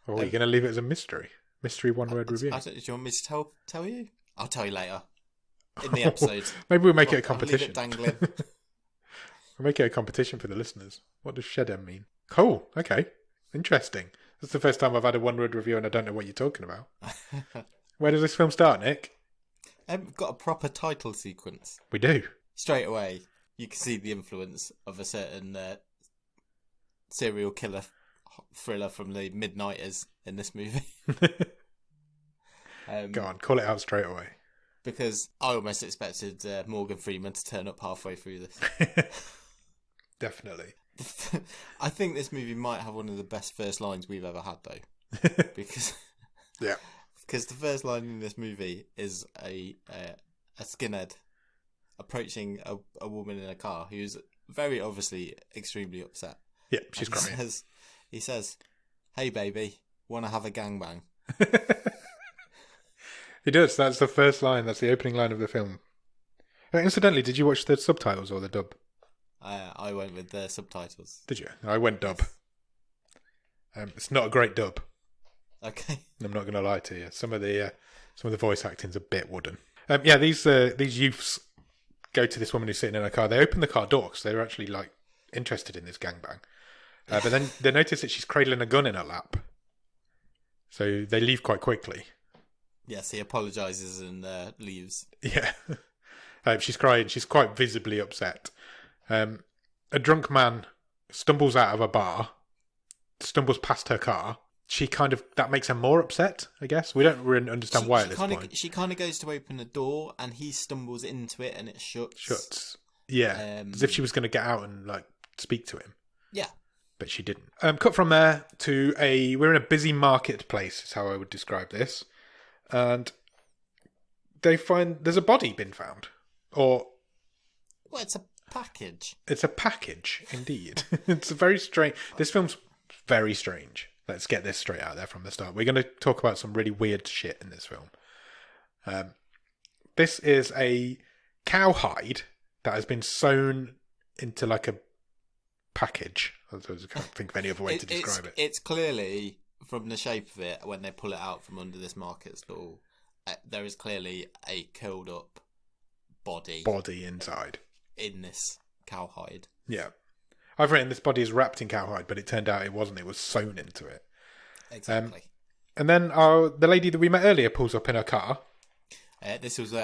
Speaker 1: Or are you going to leave it as a mystery? Mystery one-word review?
Speaker 2: Do you want me to tell you? I'll tell you later. In the episode.
Speaker 1: Maybe we'll make it a competition.
Speaker 2: I'll leave it dangling.
Speaker 1: We'll make it a competition for the listeners. What does Shedem mean? Cool. Okay. Interesting. That's the first time I've had a one-word review and I don't know what you're talking about. Where does this film start, Nick?
Speaker 2: We've got a proper title sequence.
Speaker 1: We do.
Speaker 2: Straight away, you can see the influence of a certain serial killer thriller from the mid-90s in this movie.
Speaker 1: Go on, call it out straight away.
Speaker 2: Because I almost expected Morgan Freeman to turn up halfway through this.
Speaker 1: Definitely.
Speaker 2: I think this movie might have one of the best first lines we've ever had, though. Because the first line in this movie is a skinhead approaching a woman in a car who's very obviously extremely upset.
Speaker 1: Yeah, she's crying.
Speaker 2: He says, "Hey baby, wanna have a gangbang?"
Speaker 1: He does. That's the first line. That's the opening line of the film. Incidentally, did you watch the subtitles or the dub?
Speaker 2: I went with the subtitles.
Speaker 1: Did you? I went dub. It's not a great dub.
Speaker 2: Okay.
Speaker 1: I'm not going to lie to you. Some of the voice acting's a bit wooden. These youths go to this woman who's sitting in a car. They open the car door because they're actually like interested in this gangbang. But then they notice that she's cradling a gun in her lap. So they leave quite quickly.
Speaker 2: Yes, he apologises and leaves.
Speaker 1: Yeah. She's crying. She's quite visibly upset. A drunk man stumbles out of a bar, stumbles past her car. That makes her more upset, I guess. We don't really understand why at this point.
Speaker 2: She kind of goes to open the door and he stumbles into it and it shuts.
Speaker 1: Yeah. As if she was going to get out and like speak to him.
Speaker 2: Yeah.
Speaker 1: But she didn't. Cut from there to we're in a busy marketplace is how I would describe this. And they find there's a body been found. Well,
Speaker 2: it's a package.
Speaker 1: It's a package, indeed. It's very strange. This film's very strange. Let's get this straight out there from the start. We're going to talk about some really weird shit in this film. This is a cowhide that has been sewn into like a package. I can't think of any other way to describe it.
Speaker 2: It's clearly, from the shape of it, when they pull it out from under this market stall, there is clearly a curled up body
Speaker 1: inside
Speaker 2: in this cowhide.
Speaker 1: Yeah. I've written this body is wrapped in cowhide, but it turned out it wasn't. It was sewn into it.
Speaker 2: Exactly.
Speaker 1: And then the lady that we met earlier pulls up in her car.
Speaker 2: This was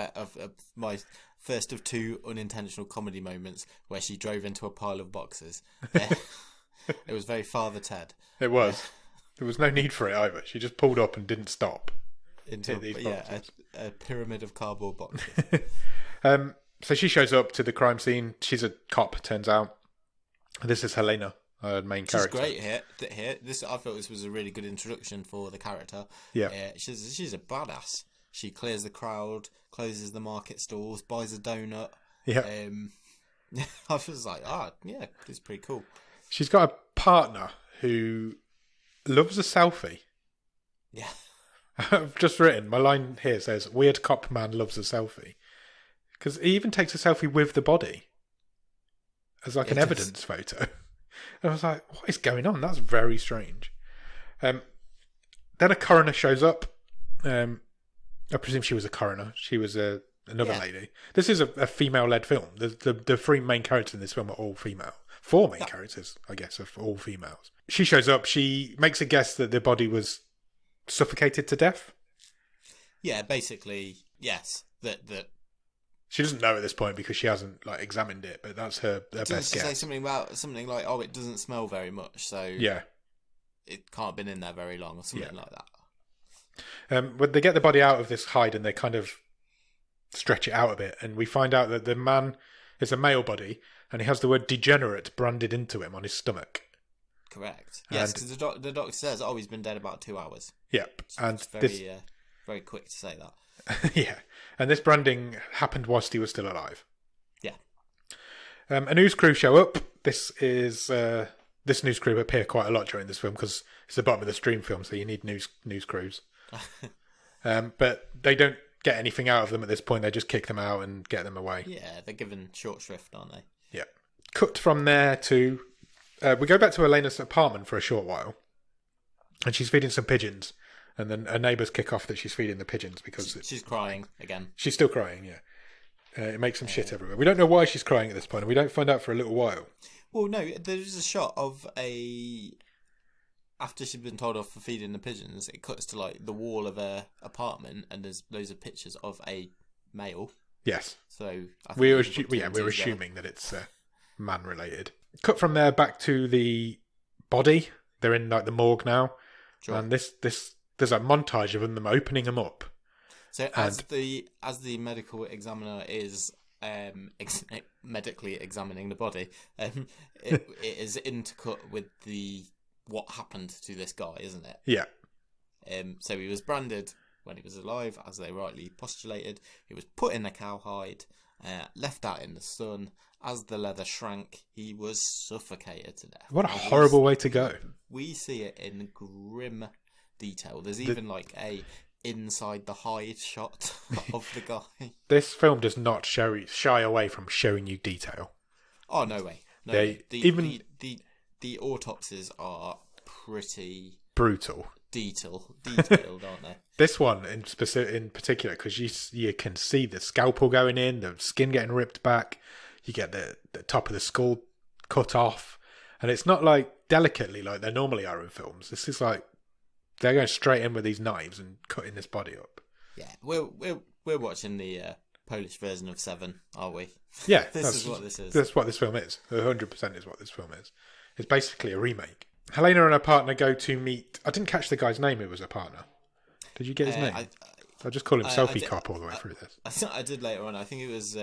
Speaker 2: my first of two unintentional comedy moments where she drove into a pile of boxes. It was very Father Ted.
Speaker 1: It was. There was no need for it either. She just pulled up and didn't stop.
Speaker 2: Into a pyramid of cardboard boxes.
Speaker 1: So she shows up to the crime scene. She's a cop, turns out. This is Helena, her main character.
Speaker 2: She's great here. I thought this was a really good introduction for the character.
Speaker 1: Yeah.
Speaker 2: She's a badass. She clears the crowd, closes the market stalls, buys a donut.
Speaker 1: Yeah.
Speaker 2: I was like, yeah, this is pretty cool.
Speaker 1: She's got a partner who loves a selfie.
Speaker 2: Yeah.
Speaker 1: I've just written, my line here says, weird cop man loves a selfie. Because he even takes a selfie with the body. As like an evidence photo. And I was like, what is going on? That's very strange. Then a coroner shows up. I presume she was a coroner. She was another lady. This is a female-led film. The three main characters in this film are all female. Four main characters, I guess, are all females. she shows up. She makes a guess that the body was suffocated to death.
Speaker 2: Yeah, basically, yes. That
Speaker 1: she doesn't know at this point because she hasn't examined it, but that's her best guess.
Speaker 2: Say something like, oh, it doesn't smell very much, so
Speaker 1: yeah,
Speaker 2: it can't have been in there very long, or something like
Speaker 1: that. When they get the body out of this hide and they kind of stretch it out a bit, and we find out that the man is a male body, and he has the word degenerate branded into him on his stomach.
Speaker 2: Correct. Yes, because the doctor says, oh, he's been dead about 2 hours.
Speaker 1: Yep. And
Speaker 2: it's very, very quick to say that.
Speaker 1: Yeah. And this branding happened whilst he was still alive.
Speaker 2: Yeah.
Speaker 1: A news crew show up. This news crew appear quite a lot during this film because it's the bottom of the stream film, so you need news crews. But they don't get anything out of them at this point. They just kick them out and get them away.
Speaker 2: Yeah, they're given short shrift, aren't they?
Speaker 1: Yeah. Cut from there to... we go back to Elena's apartment for a short while, and she's feeding some pigeons, and then her neighbours kick off that she's feeding the pigeons because...
Speaker 2: She's crying again.
Speaker 1: She's still crying, yeah. It makes some shit everywhere. We don't know why she's crying at this point, and we don't find out for a little while.
Speaker 2: Well, no, there's a shot of after she's been told off for feeding the pigeons, it cuts to the wall of her apartment, and there's loads of pictures of a male.
Speaker 1: Yes.
Speaker 2: So
Speaker 1: we're assuming that it's man related. Cut from there back to the body. They're in the morgue now, sure. And there's a montage of them opening them up.
Speaker 2: So as the medical examiner is medically examining the body, it is intercut with what happened to this guy, isn't it?
Speaker 1: Yeah.
Speaker 2: So he was branded when he was alive, as they rightly postulated. He was put in a cowhide, left out in the sun. As the leather shrank, he was suffocated to death.
Speaker 1: What a horrible way to go.
Speaker 2: We see it in grim detail. There's even a inside the hide shot of the guy. This film does not
Speaker 1: shy away from showing you detail.
Speaker 2: Oh, no way. No way. The autopsies are pretty...
Speaker 1: brutal.
Speaker 2: Detailed, aren't they?
Speaker 1: This one in particular, because you can see the scalpel going in, the skin getting ripped back. You get the top of the skull cut off, and it's not delicately like they normally are in films. This is they're going straight in with these knives and cutting this body up.
Speaker 2: Yeah, we're watching the Polish version of Seven, are we?
Speaker 1: Yeah,
Speaker 2: this is what this is.
Speaker 1: That's what this film is. 100% is what this film is. It's basically a remake. Helena and her partner go to meet... I didn't catch the guy's name who was her partner. Did you get his name? I'll just call him Selfie Cop all the way through this.
Speaker 2: I did later on. I think it was...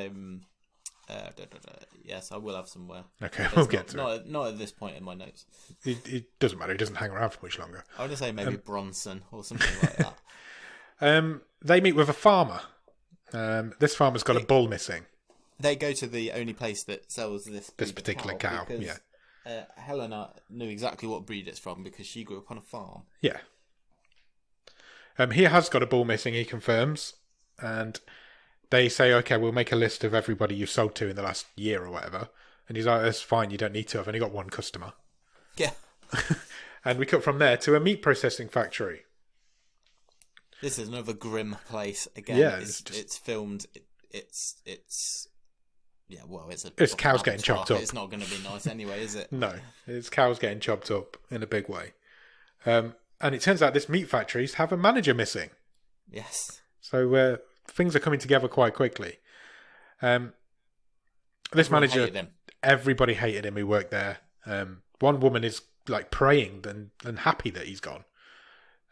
Speaker 2: yes, I will have somewhere.
Speaker 1: Okay, we'll get to it.
Speaker 2: Not at this point in my notes.
Speaker 1: It doesn't matter. He doesn't hang around for much longer.
Speaker 2: I want to say maybe Bronson or something like that.
Speaker 1: They meet with a farmer. This farmer's got a bull missing.
Speaker 2: They go to the only place that sells this
Speaker 1: particular cow. Yeah.
Speaker 2: Helena knew exactly what breed it's from because she grew up on a farm.
Speaker 1: Yeah. He has got a bull missing, he confirms. And they say, okay, we'll make a list of everybody you've sold to in the last year or whatever. And he's like, that's fine, you don't need to. I've only got one customer.
Speaker 2: Yeah.
Speaker 1: And we cut from there to a meat processing factory.
Speaker 2: This is another grim place. Again,
Speaker 1: yeah,
Speaker 2: it's filmed. It's yeah, well,
Speaker 1: it's cows getting chopped up.
Speaker 2: It's not going to be nice anyway, is it?
Speaker 1: No, it's cows getting chopped up in a big way. And it turns out this meat factories have a manager missing.
Speaker 2: Yes.
Speaker 1: So things are coming together quite quickly. This manager, everybody hated him who worked there. One woman is praying and happy that he's gone.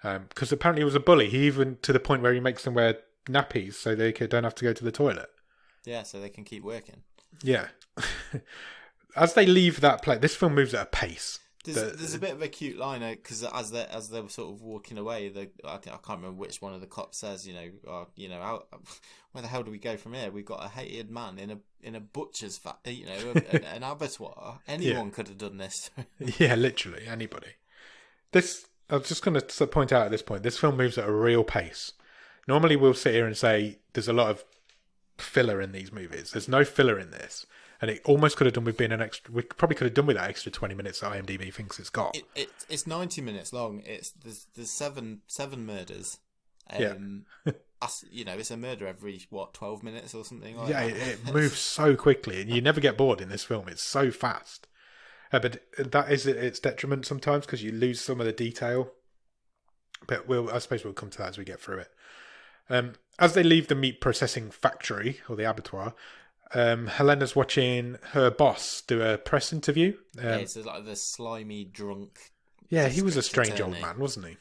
Speaker 1: Because apparently he was a bully. He even to the point where he makes them wear nappies so they don't have to go to the toilet.
Speaker 2: Yeah, so they can keep working.
Speaker 1: Yeah. As they leave that place, this film moves at a pace.
Speaker 2: There's a bit of a cute line because as they were sort of walking away, I can't remember which one of the cops says, where the hell do we go from here? We've got a hated man in a butcher's factory, an abattoir. Anyone could have done this.
Speaker 1: Yeah, literally anybody. I was just going to point out at this point, this film moves at a real pace. Normally we'll sit here and say there's a lot of filler in these movies. There's no filler in this. And it almost could have done with being an extra... We probably could have done with that extra 20 minutes that IMDb thinks it's got.
Speaker 2: It's 90 minutes long. There's seven murders.
Speaker 1: Yeah.
Speaker 2: It's a murder every, 12 minutes or something like
Speaker 1: that?
Speaker 2: Yeah,
Speaker 1: it moves so quickly. And you never get bored in this film. It's so fast. But that is at its detriment sometimes because you lose some of the detail. But I suppose we'll come to that as we get through it. As they leave the meat processing factory or the abattoir, Helena's watching her boss do a press interview.
Speaker 2: Yeah, it's like the slimy, drunk.
Speaker 1: Yeah, he was a strange
Speaker 2: attorney.
Speaker 1: old man, wasn't he?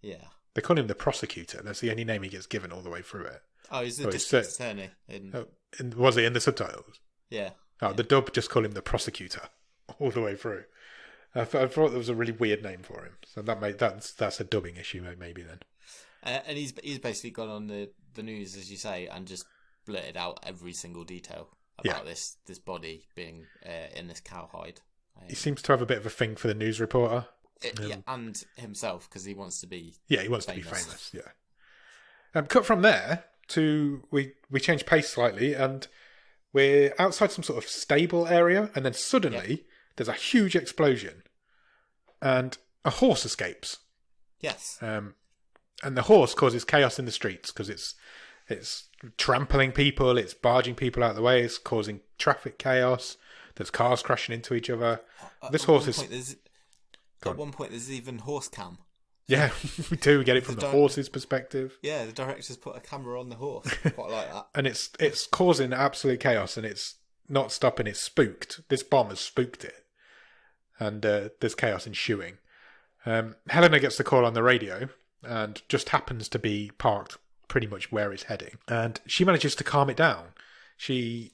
Speaker 2: Yeah.
Speaker 1: They call him the prosecutor. That's the only name he gets given all the way through it.
Speaker 2: Oh, he's the district attorney.
Speaker 1: Was it in the subtitles?
Speaker 2: Yeah.
Speaker 1: Oh,
Speaker 2: yeah.
Speaker 1: The dub just call him the prosecutor all the way through. I thought there was a really weird name for him, so that's a dubbing issue maybe then.
Speaker 2: And he's basically gone on the news, as you say, and just blurted out every single detail about this body being in this cowhide.
Speaker 1: He seems to have a bit of a thing for the news reporter.
Speaker 2: And himself, because he wants to be.
Speaker 1: Yeah, he wants to be famous. Yeah. Cut from there to we change pace slightly, and we're outside some sort of stable area, and then suddenly there's a huge explosion, and a horse escapes.
Speaker 2: Yes.
Speaker 1: And the horse causes chaos in the streets because it's trampling people, it's barging people out of the way, it's causing traffic chaos. There's cars crashing into each other. This horse is.
Speaker 2: At one point, there's even horse cam.
Speaker 1: Yeah, we do. We get it from the horse's perspective.
Speaker 2: Yeah, the directors put a camera on the horse. Quite like that.
Speaker 1: And it's causing absolute chaos, and it's not stopping. It's spooked. This bomb has spooked it, and there's chaos ensuing. Helena gets the call on the radio, and just happens to be parked pretty much where it's heading. And she manages to calm it down. She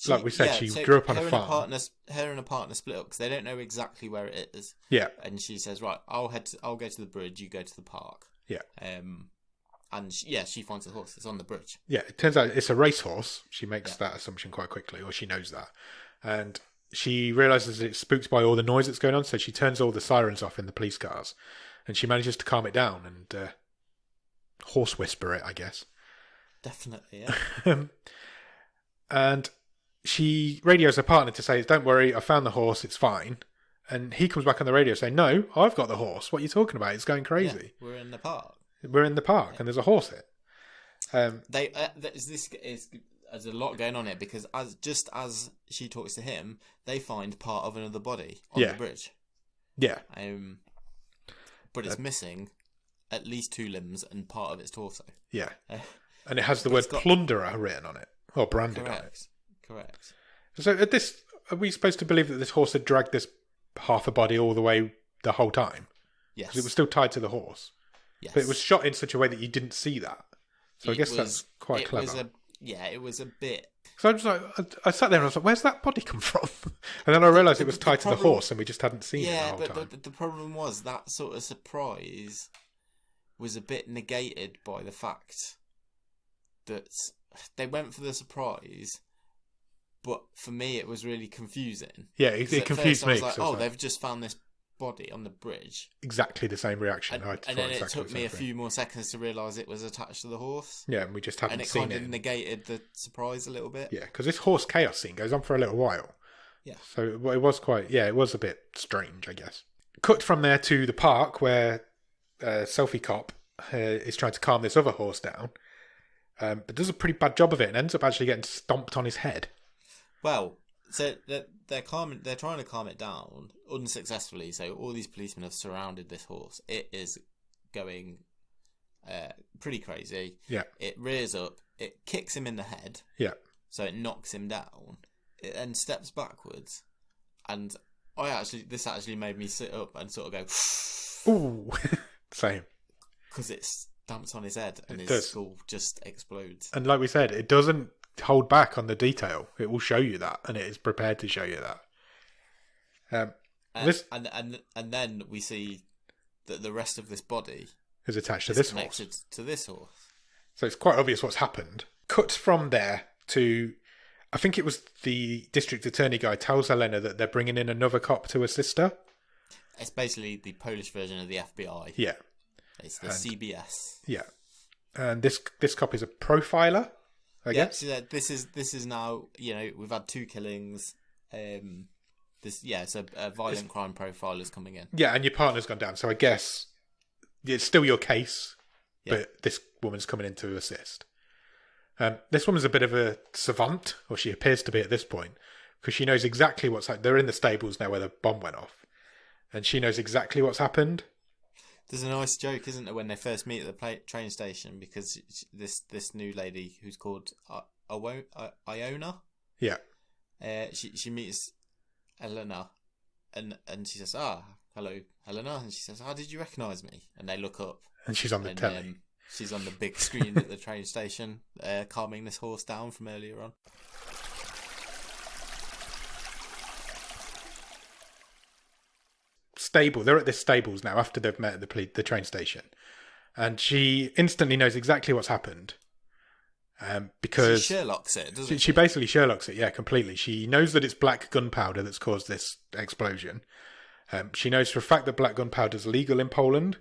Speaker 1: grew up on a farm.
Speaker 2: Her and a partner split up because they don't know exactly where it is.
Speaker 1: Yeah.
Speaker 2: And she says, "Right, I'll go to the bridge. You go to the park."
Speaker 1: Yeah.
Speaker 2: And she finds the horse. It's on the bridge.
Speaker 1: Yeah. It turns out it's a racehorse. She makes that assumption quite quickly, or she knows that, and she realizes it's spooked by all the noise that's going on. So she turns all the sirens off in the police cars, and she manages to calm it down and horse whisper it, I guess.
Speaker 2: Definitely, yeah.
Speaker 1: And she radios her partner to say, "Don't worry, I found the horse, it's fine." And he comes back on the radio saying, "No, I've got the horse. What are you talking about? It's going crazy.
Speaker 2: Yeah, we're in the park.
Speaker 1: And there's a horse here."
Speaker 2: There's a lot going on here because as she talks to him, they find part of another body on the bridge.
Speaker 1: Yeah.
Speaker 2: But it's missing at least 2 limbs and part of its torso.
Speaker 1: Yeah. And it has the word plunderer written on it, or branded on it.
Speaker 2: Correct.
Speaker 1: So are we supposed to believe that this horse had dragged this half a body all the way the whole time?
Speaker 2: Yes.
Speaker 1: Because it was still tied to the horse.
Speaker 2: Yes.
Speaker 1: But it was shot in such a way that you didn't see that. So I guess that's quite clever.
Speaker 2: It was a bit.
Speaker 1: So I'm just like, I sat there and I was like, where's that body come from? And then I realised it was tied to the horse and we just hadn't seen it the whole time.
Speaker 2: But the problem was that sort of surprise was a bit negated by the fact that they went for the surprise. But for me, it was really confusing.
Speaker 1: Yeah, it confused me.
Speaker 2: I was like, they've just found this body on the bridge.
Speaker 1: Exactly the same reaction.
Speaker 2: And then it took me a few more seconds to realise it was attached to the horse.
Speaker 1: Yeah, and we just hadn't seen it.
Speaker 2: And it kind of negated the surprise a little bit.
Speaker 1: Yeah, because this horse chaos scene goes on for a little while.
Speaker 2: Yeah.
Speaker 1: So it was it was a bit strange, I guess. Cut from there to the park where Selfie Cop is trying to calm this other horse down. But does a pretty bad job of it and ends up actually getting stomped on his head.
Speaker 2: Well, so they're trying to calm it down unsuccessfully. So all these policemen have surrounded this horse. It is going pretty crazy.
Speaker 1: Yeah.
Speaker 2: It rears up. It kicks him in the head.
Speaker 1: Yeah.
Speaker 2: So it knocks him down. It then steps backwards, and this actually made me sit up and sort of go,
Speaker 1: "Ooh," same.
Speaker 2: Because it stamps on his head and his skull just explodes.
Speaker 1: And like we said, it doesn't hold back on the detail. It will show you that, and it is prepared to show you that.
Speaker 2: And then we see that the rest of this body
Speaker 1: is attached to this horse.
Speaker 2: Connected to this horse.
Speaker 1: So it's quite obvious what's happened. Cut from there to, I think it was the district attorney guy tells Helena that they're bringing in another cop to assist her.
Speaker 2: It's basically the Polish version of the FBI.
Speaker 1: Yeah.
Speaker 2: It's the CBS.
Speaker 1: Yeah. And this cop is a profiler, I guess.
Speaker 2: Yeah, this is now, we've had 2 killings. It's a violent crime profiler's coming in.
Speaker 1: Yeah, and your partner's gone down. So I guess it's still your case, but this woman's coming in to assist. This woman's a bit of a savant, or she appears to be at this point, because she knows exactly what's happened. They're in the stables now where the bomb went off, and she knows exactly what's happened.
Speaker 2: There's a nice joke, isn't there, when they first meet at the train station, because this new lady who's called Iona,
Speaker 1: Yeah.
Speaker 2: She meets Helena, and she says, hello, Helena, and she says, how did you recognise me? And they look up,
Speaker 1: And she's on the telly.
Speaker 2: She's on the big screen at the train station, calming this horse down from earlier on.
Speaker 1: They're at this stables now after they've met at the train station, and she instantly knows exactly what's happened. Because
Speaker 2: she Sherlocks it, doesn't she?
Speaker 1: She basically Sherlocks it, yeah, completely. She knows that it's black gunpowder that's caused this explosion. She knows for a fact that black gunpowder is legal in Poland,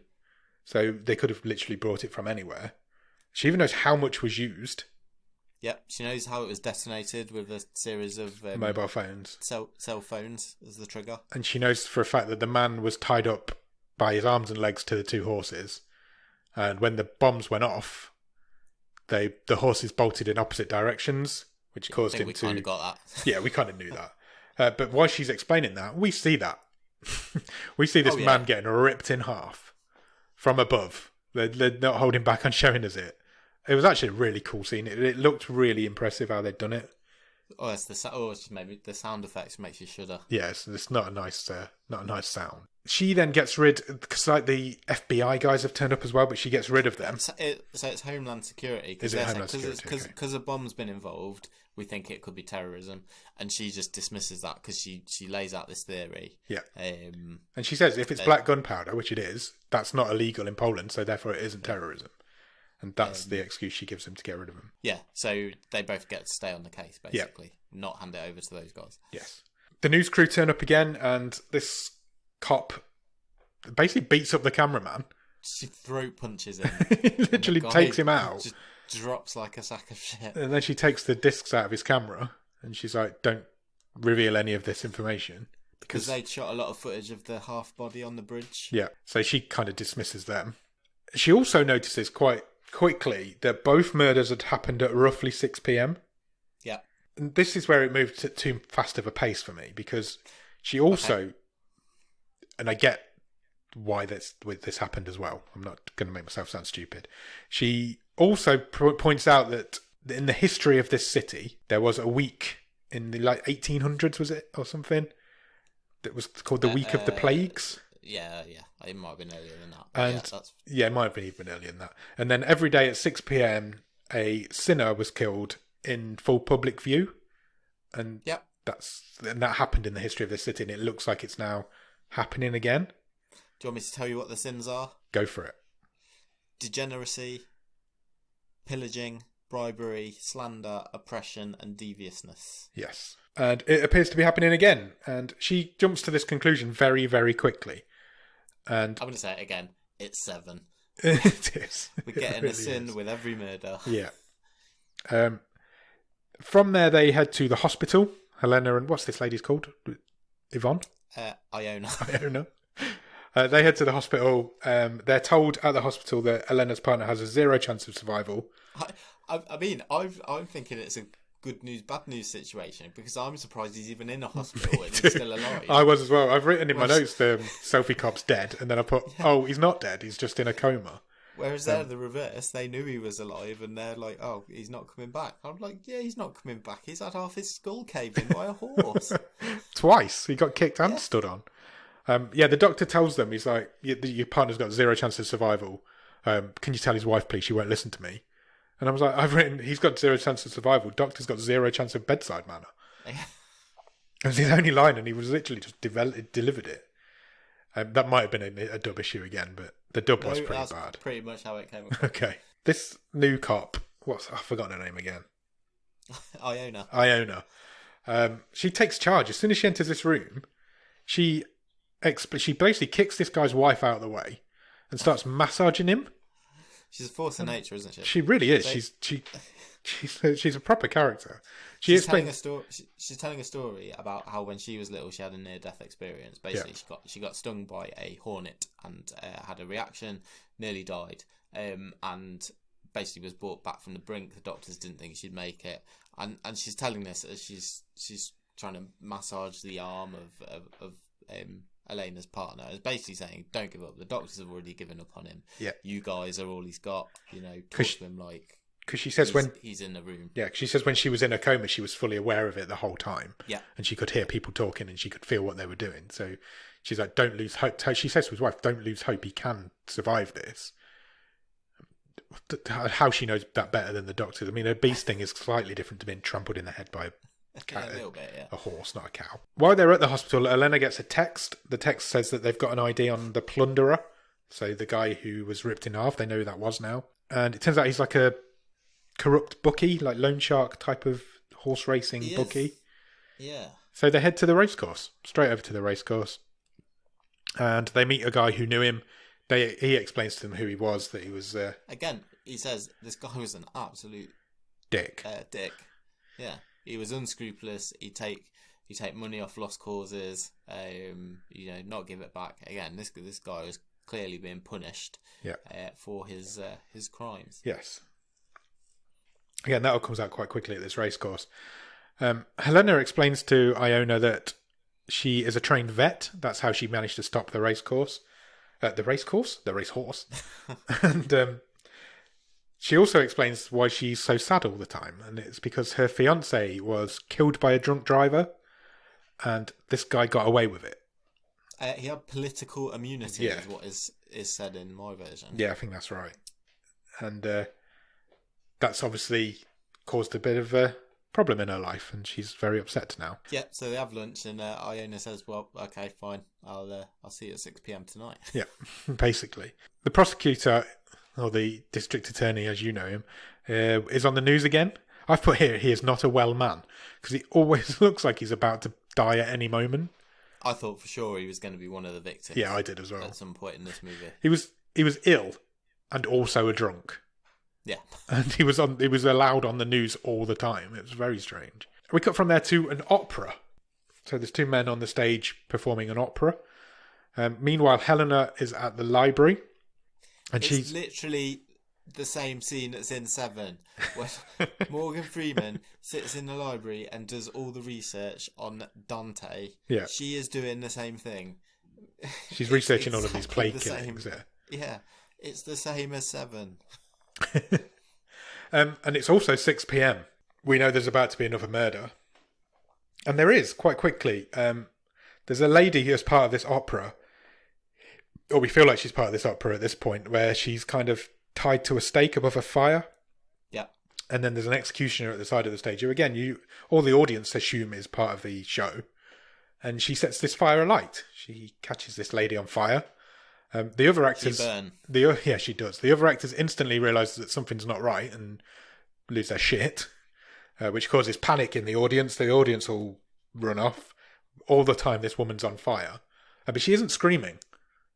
Speaker 1: so they could have literally brought it from anywhere. She even knows how much was used.
Speaker 2: Yep, she knows how it was detonated with a series of
Speaker 1: mobile phones,
Speaker 2: cell phones as the trigger.
Speaker 1: And she knows for a fact that the man was tied up by his arms and legs to the two horses, and when the bombs went off, the horses bolted in opposite directions, which caused him to.
Speaker 2: We kind of got that.
Speaker 1: Yeah, we kind of knew that. But while she's explaining that, we see that. We see this man getting ripped in half from above. They're not holding back on showing us it. It was actually a really cool scene. It looked really impressive how they'd done it.
Speaker 2: Oh, it's maybe the sound effects makes you shudder.
Speaker 1: Yes, it's not a nice sound. She then gets rid, because like the FBI guys have turned up as well, but she gets rid of them.
Speaker 2: So it's Homeland Security.
Speaker 1: Is it Homeland Security?
Speaker 2: Because a bomb's been involved, we think it could be terrorism, and she just dismisses that because she lays out this theory.
Speaker 1: Yeah. And she says if it's black gunpowder, which it is, that's not illegal in Poland, so therefore it isn't terrorism. And that's the excuse she gives them to get rid of him.
Speaker 2: Yeah, so they both get to stay on the case, basically. Not hand it over to those guys.
Speaker 1: Yes. The news crew turn up again, and this cop basically beats up the cameraman.
Speaker 2: She throat punches him.
Speaker 1: Literally takes him out.
Speaker 2: Just drops like a sack of shit.
Speaker 1: And then she takes the discs out of his camera, and she's like, don't reveal any of this information.
Speaker 2: Because they'd shot a lot of footage of the half body on the bridge.
Speaker 1: Yeah, so she kind of dismisses them. She also notices quite quickly that both murders had happened at roughly 6 p.m.
Speaker 2: Yeah.
Speaker 1: And this is where it moved at too fast of a pace for me, because she also, and I get why this happened as well. I'm not going to make myself sound stupid. She also points out that in the history of this city, there was a week in the 1800s, was it, or something, that was called the Week of the Plagues.
Speaker 2: Yeah. It might have been earlier than that.
Speaker 1: And it might have been even earlier than that. And then every day at 6 p.m, a sinner was killed in full public view. And that happened in the history of this city, and it looks like it's now happening again.
Speaker 2: Do you want me to tell you what the sins are?
Speaker 1: Go for it.
Speaker 2: Degeneracy, pillaging, bribery, slander, oppression, and deviousness.
Speaker 1: Yes. And it appears to be happening again. And she jumps to this conclusion very, very quickly. And
Speaker 2: I'm going to say it again. It's 7.
Speaker 1: It is.
Speaker 2: We're getting a sin with every murder.
Speaker 1: Yeah. From there, they head to the hospital. Helena and what's this lady's called? Yvonne?
Speaker 2: Iona.
Speaker 1: Iona. They head to the hospital. They're told at the hospital that Helena's partner has a 0 chance of survival.
Speaker 2: I mean, I'm thinking it's a good news, bad news situation, because I'm surprised he's even in a hospital and he's still alive.
Speaker 1: I was as well. I've written in my notes the selfie cop's dead, and then I put, he's not dead, he's just in a coma.
Speaker 2: Whereas they're the reverse. They knew he was alive, and they're like, oh, he's not coming back. I'm like, yeah, he's not coming back. He's had half his skull caved in by a horse.
Speaker 1: Twice. He got kicked and stood on. The doctor tells them, he's like, your partner's got 0 chance of survival. Can you tell his wife, please? She won't listen to me. And I was like, I've written, he's got 0 chance of survival. Doctor's got 0 chance of bedside manner. It was his only line, and he was literally just delivered it. That might have been a dub issue again, but the dub was pretty bad.
Speaker 2: Pretty much how it came across.
Speaker 1: Okay. This new cop, I've forgotten her name again.
Speaker 2: Iona.
Speaker 1: She takes charge. As soon as she enters this room, she basically kicks this guy's wife out of the way and starts massaging him.
Speaker 2: She's a force of nature, isn't she?
Speaker 1: She really is. She's a proper character. She's telling
Speaker 2: a story about how when she was little, she had a near-death experience. Basically, she got stung by a hornet and had a reaction, nearly died, and basically was brought back from the brink. The doctors didn't think she'd make it, and she's telling this as she's trying to massage the arm of Elena's partner. It's basically saying, don't give up. The doctors have already given up on him.
Speaker 1: Yeah.
Speaker 2: You guys are all he's got. Talk to him like...
Speaker 1: Because she says
Speaker 2: he's in the room.
Speaker 1: Yeah, she says when she was in a coma, she was fully aware of it the whole time.
Speaker 2: Yeah.
Speaker 1: And she could hear people talking and she could feel what they were doing. So she's like, don't lose hope. She says to his wife, don't lose hope. He can survive this. How she knows that better than the doctors. I mean, a bee sting is slightly different to being trampled in the head by
Speaker 2: a little bit, yeah.
Speaker 1: A horse, not a cow. While they're at the hospital, Elena gets a text. The text says that they've got an ID on the plunderer. So the guy who was ripped in half, they know who that was now. And it turns out he's like a corrupt bookie, like loan shark type of horse racing bookie.
Speaker 2: Yeah.
Speaker 1: So they head to the racecourse, straight over to the racecourse. And they meet a guy who knew him. He explains to them who he was, that he was...
Speaker 2: Again, he says this guy was an absolute...
Speaker 1: dick.
Speaker 2: Yeah. He was unscrupulous. He'd take money off lost causes, not give it back. Again, this guy was clearly being punished for his crimes.
Speaker 1: Yes. Again, that all comes out quite quickly at this racecourse. Helena explains to Iona that she is a trained vet. That's how she managed to stop the racecourse. The racehorse. And she also explains why she's so sad all the time. And it's because her fiancé was killed by a drunk driver. And this guy got away with it.
Speaker 2: He had political immunity, is what is said in my version.
Speaker 1: Yeah, I think that's right. And that's obviously caused a bit of a problem in her life, and she's very upset now.
Speaker 2: Yeah, so they have lunch, and Iona says, "Well, okay, fine. I'll see you at 6 p.m. tonight."
Speaker 1: Yeah, basically. The prosecutor, or the district attorney, as you know him, is on the news again. I've put here, he is not a well man, because he always looks like he's about to die at any moment.
Speaker 2: I thought for sure he was going to be one of the victims.
Speaker 1: Yeah, I did as well.
Speaker 2: At some point in this movie,
Speaker 1: he was ill, and also a drunk.
Speaker 2: Yeah,
Speaker 1: and he was allowed on the news all the time. It was very strange. We cut from there to an opera. So there's two men on the stage performing an opera. Meanwhile, Helena is at the library, and she's
Speaker 2: literally the same scene that's in Seven, where Morgan Freeman sits in the library and does all the research on Dante.
Speaker 1: Yeah,
Speaker 2: she is doing the same thing.
Speaker 1: She's researching all of these plague killings.
Speaker 2: Yeah, it's the same as Seven.
Speaker 1: And it's also 6 p.m. We know there's about to be another murder. And there is, quite quickly. There's a lady who's part of this opera, or we feel like she's part of this opera at this point, where she's kind of tied to a stake above a fire.
Speaker 2: Yeah. And
Speaker 1: then there's an executioner at the side of the stage, who again, all the audience assume is part of the show. And she sets this fire alight. She catches this lady on fire. The other actors...
Speaker 2: She burn.
Speaker 1: Yeah, she does. The other actors instantly realise that something's not right and lose their shit, which causes panic in the audience. The audience all run off. All the time this woman's on fire. But she isn't screaming.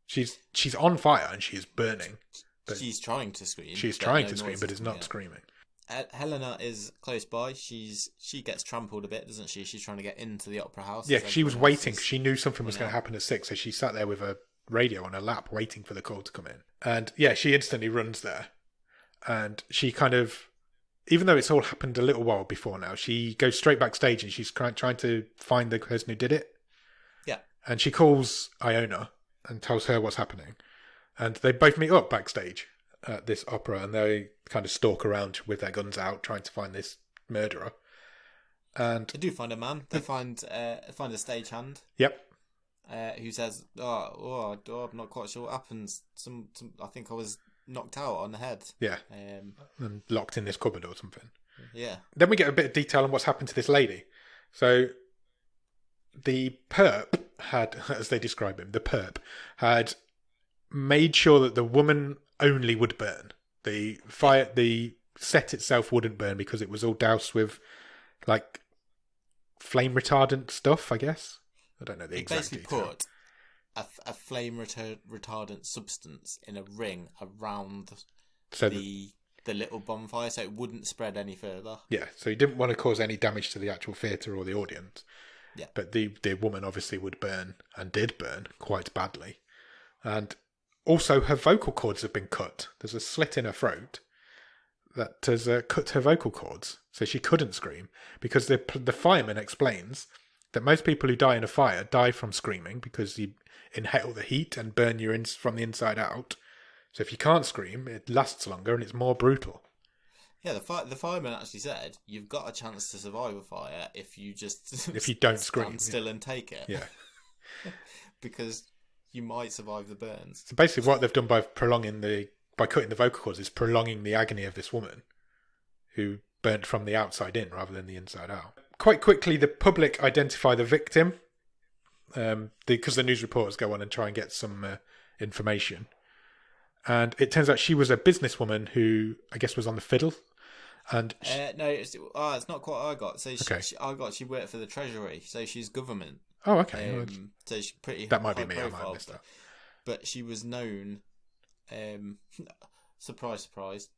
Speaker 1: She's on fire and she is burning. But
Speaker 2: she's trying to scream.
Speaker 1: She's trying to scream, but is not screaming.
Speaker 2: Helena is close by. She gets trampled a bit, doesn't she? She's trying to get into the opera house.
Speaker 1: Yeah, she was waiting. She knew something was going to happen at 6, so she sat there with a radio on her lap waiting for the call to come in. And yeah, she instantly runs there. And she kind of, even though it's all happened a little while before now, she goes straight backstage and she's trying to find the person who did it.
Speaker 2: Yeah.
Speaker 1: And she calls Iona and tells her what's happening. And they both meet up backstage at this opera, and they kind of stalk around with their guns out trying to find this murderer. And
Speaker 2: they do find a man. They find a stagehand.
Speaker 1: Yep.
Speaker 2: Who says, I'm not quite sure what happens. I think I was knocked out on the head.
Speaker 1: Yeah. And locked in this cupboard or something.
Speaker 2: Yeah.
Speaker 1: Then we get a bit of detail on what's happened to this lady. So the perp had, as they describe him, had made sure that the woman only would burn. The set itself wouldn't burn because it was all doused with like flame retardant stuff, I guess. I don't know the exact detail.
Speaker 2: Basically put a flame retardant substance in a ring around the little bonfire so it wouldn't spread any further.
Speaker 1: Yeah, so he didn't want to cause any damage to the actual theatre or the audience.
Speaker 2: Yeah.
Speaker 1: But the woman obviously would burn, and did burn, quite badly. And also her vocal cords have been cut. There's a slit in her throat that has cut her vocal cords, so she couldn't scream, because the fireman explains that most people who die in a fire die from screaming because you inhale the heat and burn you from the inside out. So if you can't scream, it lasts longer and it's more brutal.
Speaker 2: Yeah, the fireman actually said you've got a chance to survive a fire if you just
Speaker 1: if you don't scream,
Speaker 2: stand still and take it.
Speaker 1: Yeah,
Speaker 2: because you might survive the burns.
Speaker 1: So basically, what they've done by cutting the vocal cords is prolonging the agony of this woman who burnt from the outside in rather than the inside out. Quite quickly, the public identify the victim because the news reporters go on and try and get some information. And it turns out she was a businesswoman who, I guess, was on the fiddle. And
Speaker 2: no, it's not quite what I got. So
Speaker 1: okay.
Speaker 2: She worked for the Treasury, so she's government.
Speaker 1: Oh, okay.
Speaker 2: So she's pretty.
Speaker 1: That might be me.
Speaker 2: Profile,
Speaker 1: I might have missed that.
Speaker 2: But she was known. Surprise, surprise.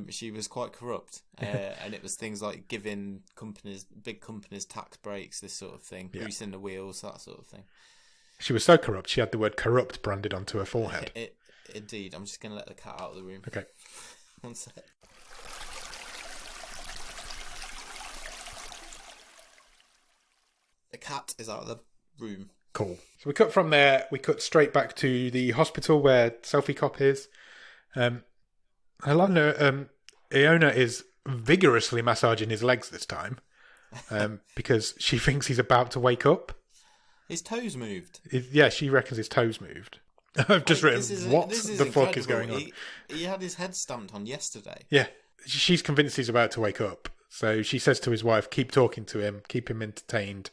Speaker 2: She was quite corrupt, and it was things like giving big companies tax breaks, this sort of thing, greasing the wheels, that sort of thing.
Speaker 1: She was so corrupt, she had the word corrupt branded onto her forehead.
Speaker 2: Indeed. I'm just going to let the cat out of the room.
Speaker 1: Okay.
Speaker 2: One sec. The cat is out of the room.
Speaker 1: Cool. So we cut from there, we cut straight back to the hospital where Selfie Cop is. Iona is vigorously massaging his legs this time because she thinks he's about to wake up.
Speaker 2: His toes moved.
Speaker 1: Yeah, she reckons his toes moved. I've just written, what the fuck is going on?
Speaker 2: He had his head stamped on yesterday.
Speaker 1: Yeah, she's convinced he's about to wake up. So she says to his wife, keep talking to him, keep him entertained.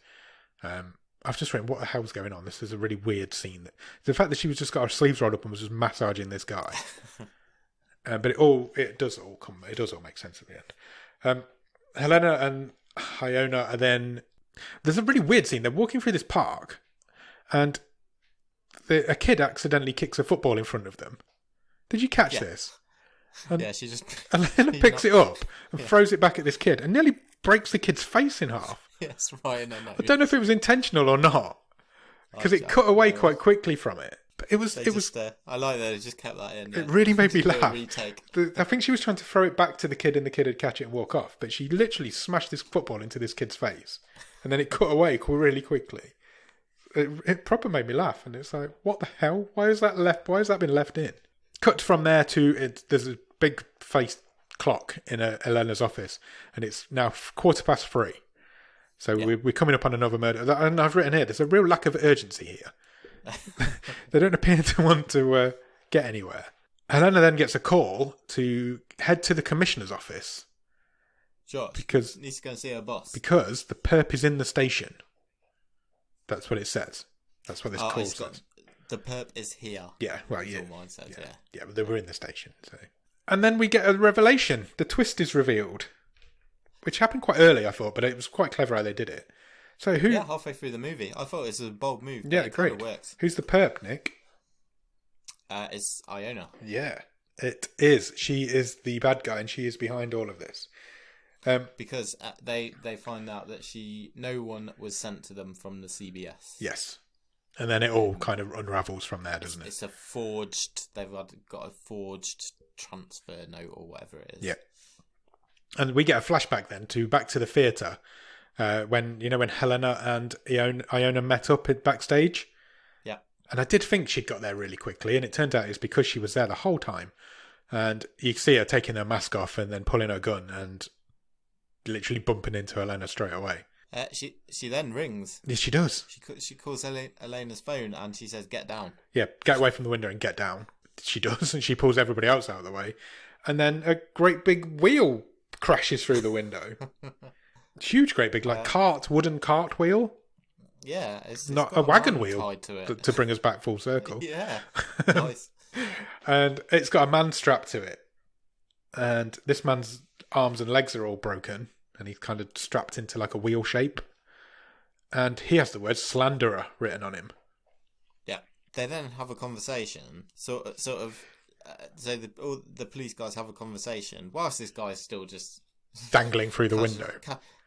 Speaker 1: I've just written, what the hell's going on? This is a really weird scene. The fact that she was just got her sleeves rolled up and was just massaging this guy. But it does all make sense at the end. Helena and Iona are then... There's a really weird scene. They're walking through this park and a kid accidentally kicks a football in front of them. Did you catch this? And
Speaker 2: yeah, she just...
Speaker 1: Helena picks it up and throws it back at this kid and nearly breaks the kid's face in half.
Speaker 2: Yes, right in her nose.
Speaker 1: I don't know if it was intentional or not. Because it cut away quite quickly from it. But it was...
Speaker 2: I like that. It just kept that in.
Speaker 1: It really made me laugh.
Speaker 2: Retake.
Speaker 1: I think she was trying to throw it back to the kid and the kid would catch it and walk off. But she literally smashed this football into this kid's face. And then it cut away really quickly. It proper made me laugh. And it's like, what the hell? Why has that been left in? Cut from there to... There's a big face clock in Elena's office. And it's now 3:15. So we're coming up on another murder. And I've written here, there's a real lack of urgency here. They don't appear to want to get anywhere. Helena then gets a call to head to the commissioner's office.
Speaker 2: Sure.
Speaker 1: Because
Speaker 2: needs to go and see her boss.
Speaker 1: Because the perp is in the station. That's what it says. That's what this call says.
Speaker 2: The perp is here.
Speaker 1: Yeah, well, yeah.
Speaker 2: Mine says,
Speaker 1: yeah, but they were in the station. So, and then we get a revelation. The twist is revealed, which happened quite early, I thought, but it was quite clever how they did it. So who?
Speaker 2: Yeah, halfway through the movie, I thought it was a bold move.
Speaker 1: Yeah, great.
Speaker 2: Works.
Speaker 1: Who's the perp, Nick?
Speaker 2: It's Iona.
Speaker 1: Yeah, it is. She is the bad guy, and she is behind all of this.
Speaker 2: Because they find out that no one was sent to them from the CBS.
Speaker 1: Yes, and then it all kind of unravels from there, doesn't it?
Speaker 2: It's a forged. They've got a forged transfer note or whatever it is.
Speaker 1: Yeah, and we get a flashback then back to the theatre when Helena and Iona met up backstage.
Speaker 2: Yeah,
Speaker 1: and I did think she'd got there really quickly, and it turned out it's because she was there the whole time. And you see her taking her mask off and then pulling her gun and literally bumping into Helena straight away.
Speaker 2: She then rings.
Speaker 1: Yes, she does.
Speaker 2: She calls Elena's phone and she says, "Get down."
Speaker 1: Yeah, get away from the window and get down. She does, and she pulls everybody else out of the way. And then a great big wheel crashes through the window. Huge, great big, wooden cart wheel.
Speaker 2: Yeah, it's
Speaker 1: not a wagon wheel
Speaker 2: tied to it
Speaker 1: to bring us back full circle.
Speaker 2: Yeah, nice.
Speaker 1: And it's got a man strapped to it, and this man's arms and legs are all broken, and he's kind of strapped into like a wheel shape, and he has the word slanderer written on him.
Speaker 2: Yeah, they then have a conversation, so the police guys have a conversation whilst this guy's still just
Speaker 1: dangling through the window,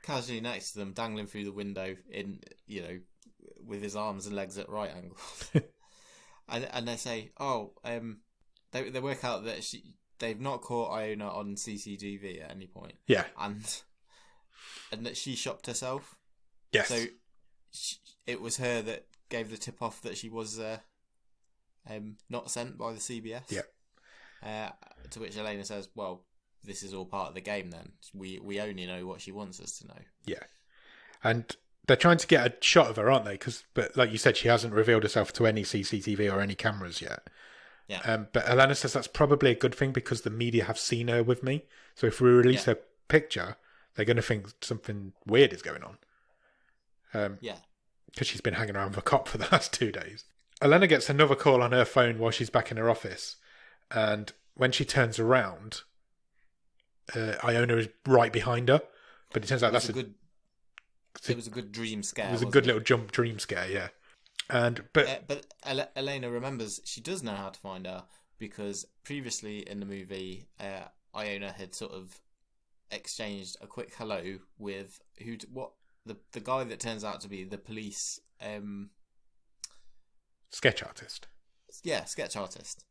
Speaker 2: casually next to them, dangling through the window with his arms and legs at right angles. and they say, they work out that they've not caught Iona on CCTV at any point.
Speaker 1: Yeah.
Speaker 2: And that she shopped herself.
Speaker 1: Yes.
Speaker 2: So it was her that gave the tip off that she was not sent by the CBS.
Speaker 1: Yeah.
Speaker 2: To which Elena says, "Well, this is all part of the game. Then we only know what she wants us to know."
Speaker 1: Yeah, and they're trying to get a shot of her, aren't they? But like you said, she hasn't revealed herself to any CCTV or any cameras yet.
Speaker 2: Yeah.
Speaker 1: But Elena says that's probably a good thing because the media have seen her with me. So if we release her picture, they're going to think something weird is going on. Because she's been hanging around with a cop for the last 2 days. Elena gets another call on her phone while she's back in her office. And when she turns around, Iona is right behind her. But it turns out it
Speaker 2: was a good dream scare.
Speaker 1: It was a good little jump dream scare, yeah. But
Speaker 2: Elena remembers she does know how to find her because previously in the movie, Iona had sort of exchanged a quick hello with the guy that turns out to be the police
Speaker 1: sketch artist.
Speaker 2: Yeah, sketch artist.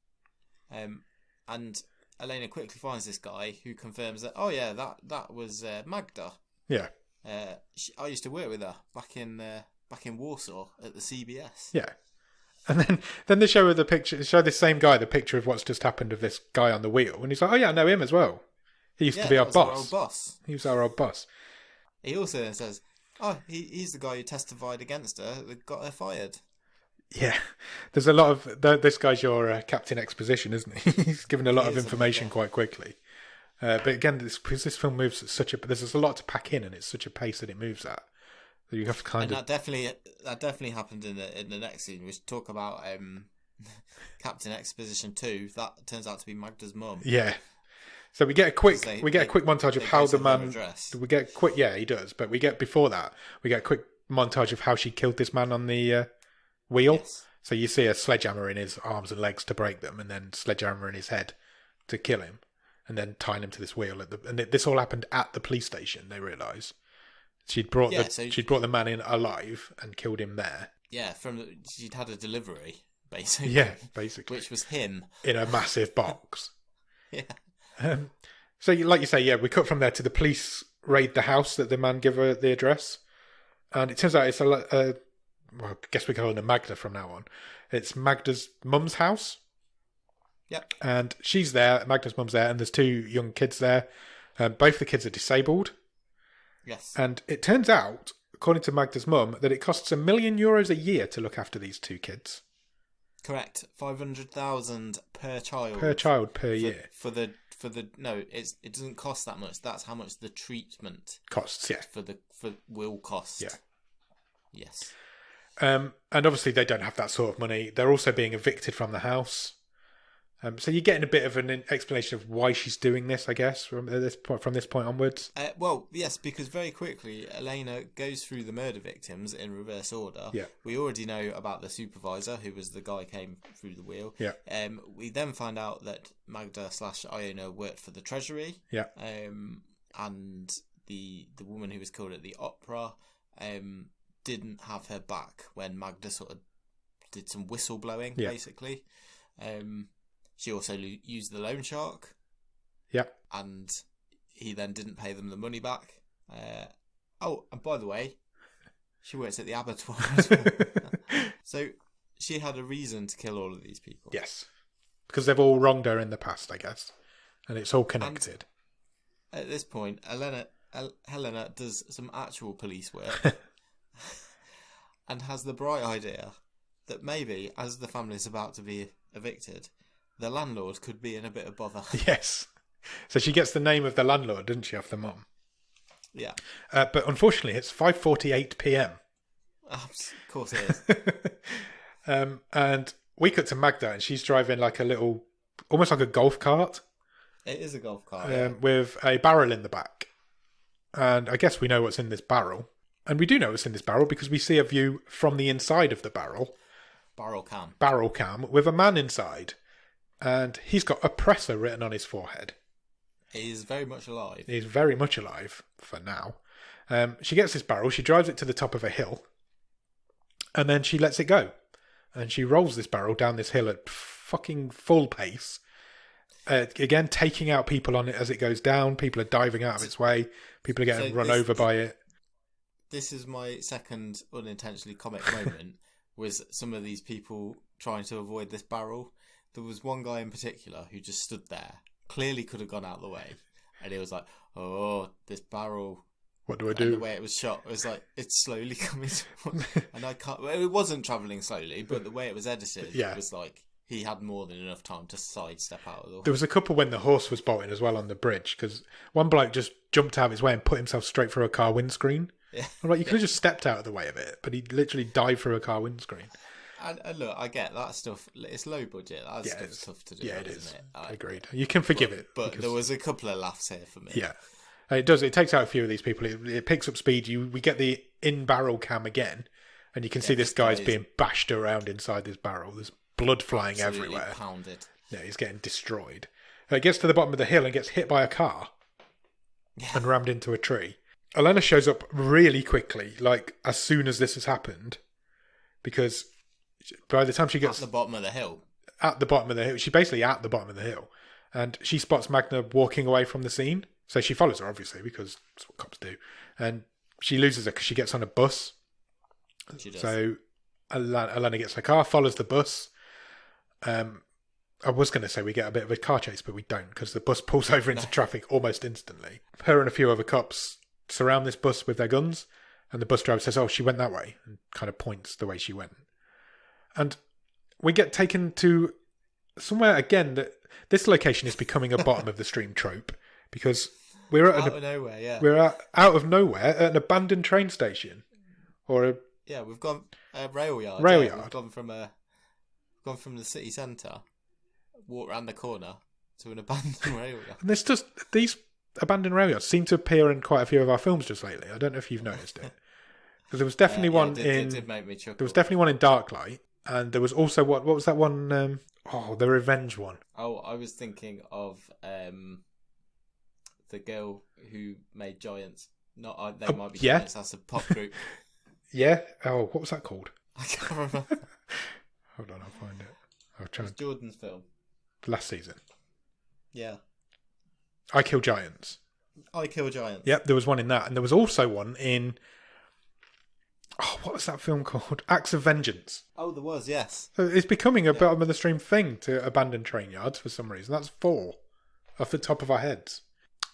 Speaker 2: And Elena quickly finds this guy who confirms that that was Magda.
Speaker 1: Yeah.
Speaker 2: I used to work with her back in Warsaw at the CBS.
Speaker 1: Yeah. And then they show her the picture. Show this same guy the picture of what's just happened of this guy on the wheel, and he's like, "Oh yeah, I know him as well. He used to be our boss.
Speaker 2: Our old boss.
Speaker 1: He was our old boss."
Speaker 2: He also then says, "Oh, he's the guy who testified against her that got her fired."
Speaker 1: Yeah, there's a lot of this guy's your Captain Exposition, isn't he? He's given a lot of information quite quickly. But again, because this film moves at there's a lot to pack in, and it's such a pace that it moves at. So you have to kind of.
Speaker 2: That definitely happened in the next scene. We should talk about Captain Exposition 2. That turns out to be Magda's mum.
Speaker 1: Yeah. So we get a quick montage of how the man. We get quick. Yeah, he does. But before that, we get a quick montage of how she killed this man on the wheel.
Speaker 2: Yes.
Speaker 1: So you see a sledgehammer in his arms and legs to break them, and then sledgehammer in his head to kill him, and then tying him to this wheel. This all happened at the police station. They realise she'd brought the man in alive and killed him there.
Speaker 2: Yeah, she'd had a delivery basically.
Speaker 1: Yeah, basically,
Speaker 2: which was him
Speaker 1: in a massive box.
Speaker 2: Yeah.
Speaker 1: So, like you say, yeah, we cut from there to the police raid the house that the man gave her the address, and it turns out it's well, I guess we call it a Magda from now on. It's Magda's mum's house.
Speaker 2: Yep.
Speaker 1: And she's there, Magda's mum's there, and there's 2 young kids there. Both the kids are disabled.
Speaker 2: Yes.
Speaker 1: And it turns out, according to Magda's mum, that it costs €1 million a year to look after these 2 kids.
Speaker 2: Correct. 500,000 per child.
Speaker 1: Per child per year.
Speaker 2: It doesn't cost that much. That's how much the treatment
Speaker 1: costs. Yeah.
Speaker 2: Will cost.
Speaker 1: Yeah.
Speaker 2: Yes.
Speaker 1: And obviously they don't have that sort of money. They're also being evicted from the house. So you're getting a bit of an explanation of why she's doing this, I guess, from this point onwards.
Speaker 2: Well, yes, because very quickly Elena goes through the murder victims in reverse order.
Speaker 1: Yeah. We
Speaker 2: already know about the supervisor, who was the guy who came through the wheel.
Speaker 1: Yeah.
Speaker 2: We then find out that Magda/Iona worked for the Treasury.
Speaker 1: Yeah.
Speaker 2: And the woman who was killed at the opera didn't have her back when Magda sort of did some whistleblowing, basically. She also used the loan shark.
Speaker 1: Yeah.
Speaker 2: And he then didn't pay them the money back. And by the way, she works at the abattoir as well. So she had a reason to kill all of these people.
Speaker 1: Yes. Because they've all wronged her in the past, I guess. And it's all connected.
Speaker 2: And at this point, Helena does some actual police work and has the bright idea that maybe, as the family is about to be evicted, the landlord could be in a bit of bother.
Speaker 1: Yes. So she gets the name of the landlord, doesn't she, off the mum?
Speaker 2: Yeah.
Speaker 1: But unfortunately, it's 5:48 p.m.
Speaker 2: Of course it is.
Speaker 1: And we cut to Magda, and she's driving like almost like a golf cart.
Speaker 2: It is a golf cart.
Speaker 1: With a barrel in the back. And I guess we know what's in this barrel. And we do know what's in this barrel because we see a view from the inside of the barrel.
Speaker 2: Barrel cam.
Speaker 1: With a man inside. And he's got oppressor written on his forehead.
Speaker 2: He is very much alive.
Speaker 1: He's very much alive, for now. She gets this barrel, she drives it to the top of a hill, and then she lets it go. And she rolls this barrel down this hill at fucking full pace. Again, taking out people on it as it goes down. People are diving out of its way. People are getting run over by it.
Speaker 2: this is my second unintentionally comic moment, was some of these people trying to avoid this barrel. There was one guy in particular who just stood there, clearly could have gone out the way, and he was like, "Oh, this barrel.
Speaker 1: What do I do?"
Speaker 2: And the way it was shot was like, it's slowly coming towards, and I can't. Well, it wasn't travelling slowly, but the way it was edited, it was like he had more than enough time to sidestep out of the way.
Speaker 1: There was a couple when the horse was bolting as well on the bridge, because one bloke just jumped out of his way and put himself straight through a car windscreen.
Speaker 2: Yeah.
Speaker 1: I'm like, you could have just stepped out of the way of it, but he literally dived through a car windscreen.
Speaker 2: And look, I get that stuff. It's low budget. That stuff's tough to do.
Speaker 1: Yeah, it
Speaker 2: isn't
Speaker 1: is.
Speaker 2: it?
Speaker 1: Agreed. You can forgive it.
Speaker 2: But there was a couple of laughs here for me.
Speaker 1: Yeah. It does. It takes out a few of these people. It picks up speed. We get the in-barrel cam again, and you can see this guy's being bashed around inside this barrel. There's blood flying everywhere.
Speaker 2: Pounded.
Speaker 1: Yeah, he's getting destroyed. It gets to the bottom of the hill and gets hit by a car and rammed into a tree. Elena shows up really quickly, like as soon as this has happened, because by the time she gets
Speaker 2: at the bottom of the hill,
Speaker 1: she's basically at the bottom of the hill, and she spots Magna walking away from the scene. So she follows her, obviously, because that's what cops do. And she loses her because she gets on a bus.
Speaker 2: She does.
Speaker 1: So Elena gets her car, follows the bus. I was going to say we get a bit of a car chase, but we don't, because the bus pulls over into traffic almost instantly. Her and a few other cops surround this bus with their guns, and the bus driver says, "Oh, she went that way," and kind of points the way she went. And we get taken to somewhere, again, that this location is becoming a bottom of the stream trope. Because we're
Speaker 2: out of nowhere, yeah.
Speaker 1: We're out of nowhere at an abandoned train station,
Speaker 2: we've gone a rail yard. We've gone from the city centre, walked around the corner to an abandoned rail yard.
Speaker 1: And there's just these abandoned rail yards seem to appear in quite a few of our films just lately. I don't know if you've noticed it, because there was definitely one in.
Speaker 2: It did make me chuckle.
Speaker 1: There was definitely one in Darklight, and there was also what was that one? The Revenge one.
Speaker 2: Oh, I was thinking of the girl who made Giants. They might be Giants. That's a pop group.
Speaker 1: Yeah. Oh, what was that called?
Speaker 2: I can't remember.
Speaker 1: Hold on, I'll find it.
Speaker 2: It was Jordan's film.
Speaker 1: Last season.
Speaker 2: Yeah.
Speaker 1: I Kill Giants.
Speaker 2: I Kill Giants.
Speaker 1: Yep, there was one in that, and there was also one in. Oh, what was that film called? Acts of Vengeance.
Speaker 2: Oh, there was, yes.
Speaker 1: So it's becoming a bottom of the stream thing to abandon train yards for some reason. That's 4 off the top of our heads.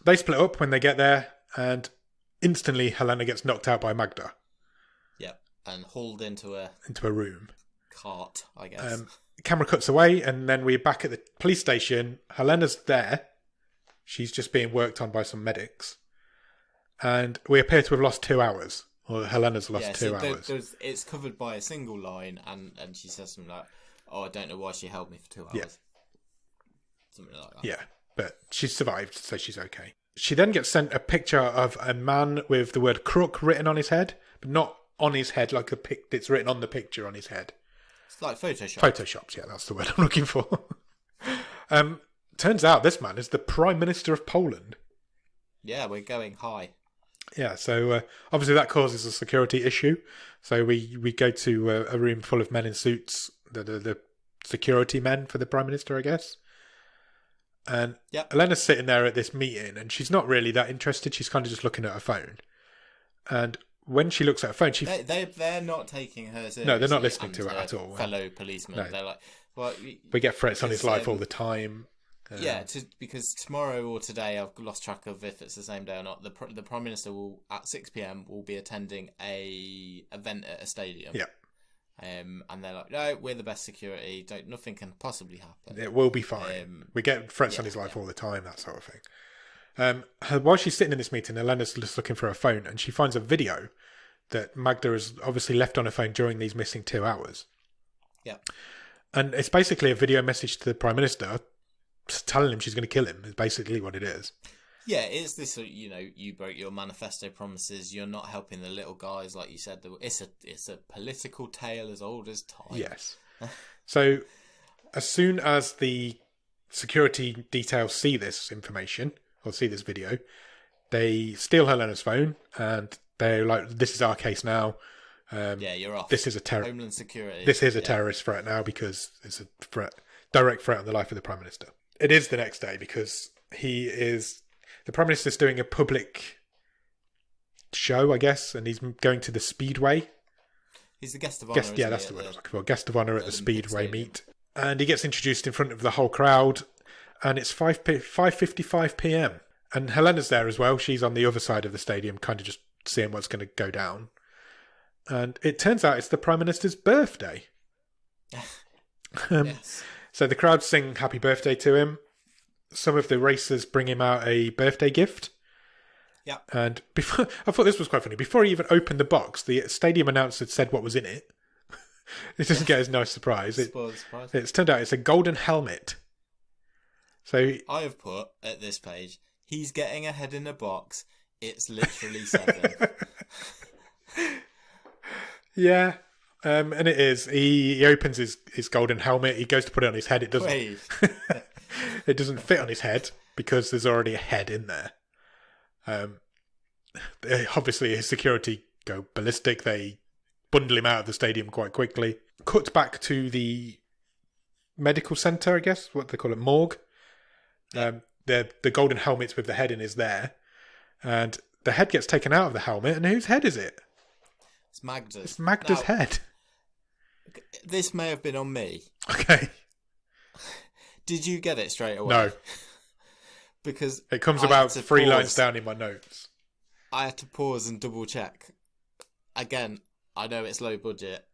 Speaker 1: They split up when they get there, and instantly Helena gets knocked out by Magda.
Speaker 2: Yep, and hauled into a
Speaker 1: room.
Speaker 2: Cart, I guess.
Speaker 1: Camera cuts away, and then we're back at the police station. Helena's there. She's just being worked on by some medics. And we appear to have lost 2 hours. Or Helena's lost 2 hours.
Speaker 2: It's covered by a single line, and she says something like, "Oh, I don't know why she held me for 2 hours."
Speaker 1: Yeah.
Speaker 2: Something like that.
Speaker 1: Yeah. But she's survived, so she's okay. She then gets sent a picture of a man with the word crook written on his head, but not on his head like it's written on the picture on his head.
Speaker 2: It's like Photoshop.
Speaker 1: Photoshopped, yeah, that's the word I'm looking for. Turns out this man is the Prime Minister of Poland.
Speaker 2: Yeah, we're going high.
Speaker 1: Yeah, so obviously that causes a security issue. So we go to a room full of men in suits, the security men for the Prime Minister, I guess. And Elena's sitting there at this meeting, and she's not really that interested. She's kind of just looking at her phone. And when she looks at her phone,
Speaker 2: they're not taking her seriously.
Speaker 1: No, they're not listening to her at all.
Speaker 2: Fellow policemen, no. They're like, well,
Speaker 1: we get threats on his life all the time.
Speaker 2: Because tomorrow or today, I've lost track of if it's the same day or not. The Prime Minister will at 6 p.m. will be attending a event at a stadium.
Speaker 1: Yeah.
Speaker 2: And they're like, no, we're the best security. Nothing can possibly happen.
Speaker 1: It will be fine. We get threats on his life all the time, that sort of thing. While she's sitting in this meeting, Elena's just looking for her phone, and she finds a video that Magda has obviously left on her phone during these missing 2 hours.
Speaker 2: Yeah.
Speaker 1: And it's basically a video message to the Prime Minister telling him she's going to kill him, is basically what it is.
Speaker 2: Yeah, it's this, you broke your manifesto promises, you're not helping the little guys, like you said. It's a political tale as old as time.
Speaker 1: Yes. So, as soon as the security details see this information, or see this video, they steal Helena's phone, and they're like, this is our case now.
Speaker 2: You're off.
Speaker 1: This is a
Speaker 2: Homeland Security.
Speaker 1: This is a terrorist threat now, because it's a direct threat on the life of the Prime Minister. It is the next day, because the Prime Minister's doing a public show, I guess, and he's going to the Speedway.
Speaker 2: He's the guest of honour.
Speaker 1: That's the word I was looking for. Guest of honour at the Speedway
Speaker 2: Stadium.
Speaker 1: meet, and he gets introduced in front of the whole crowd, and it's 5:55 p.m. and Helena's there as well. She's on the other side of the stadium, kind of just seeing what's going to go down, and it turns out it's the Prime Minister's birthday.
Speaker 2: Yes.
Speaker 1: So the crowd sing happy birthday to him. Some of the racers bring him out a birthday gift.
Speaker 2: Yeah.
Speaker 1: And before, I thought this was quite funny. Before he even opened the box, the stadium announcer said what was in it. It doesn't get as nice surprise. It's turned out it's a golden helmet. So
Speaker 2: I have put at this page, he's getting a head in a box. It's literally 7.
Speaker 1: Yeah. And it is. He opens his golden helmet. He goes to put it on his head. It doesn't. It doesn't fit on his head because there's already a head in there. Obviously, his security go ballistic. They bundle him out of the stadium quite quickly. Cut back to the medical centre, I guess, what they call it, morgue. The golden helmet with the head in is there, and the head gets taken out of the helmet. And whose head is it?
Speaker 2: It's Magda's.
Speaker 1: It's Magda's head.
Speaker 2: This may have been on me.
Speaker 1: Okay.
Speaker 2: Did you get it straight away?
Speaker 1: No.
Speaker 2: Because
Speaker 1: it comes about 3 lines down in my notes.
Speaker 2: I had to pause and double check. Again, I know it's low budget,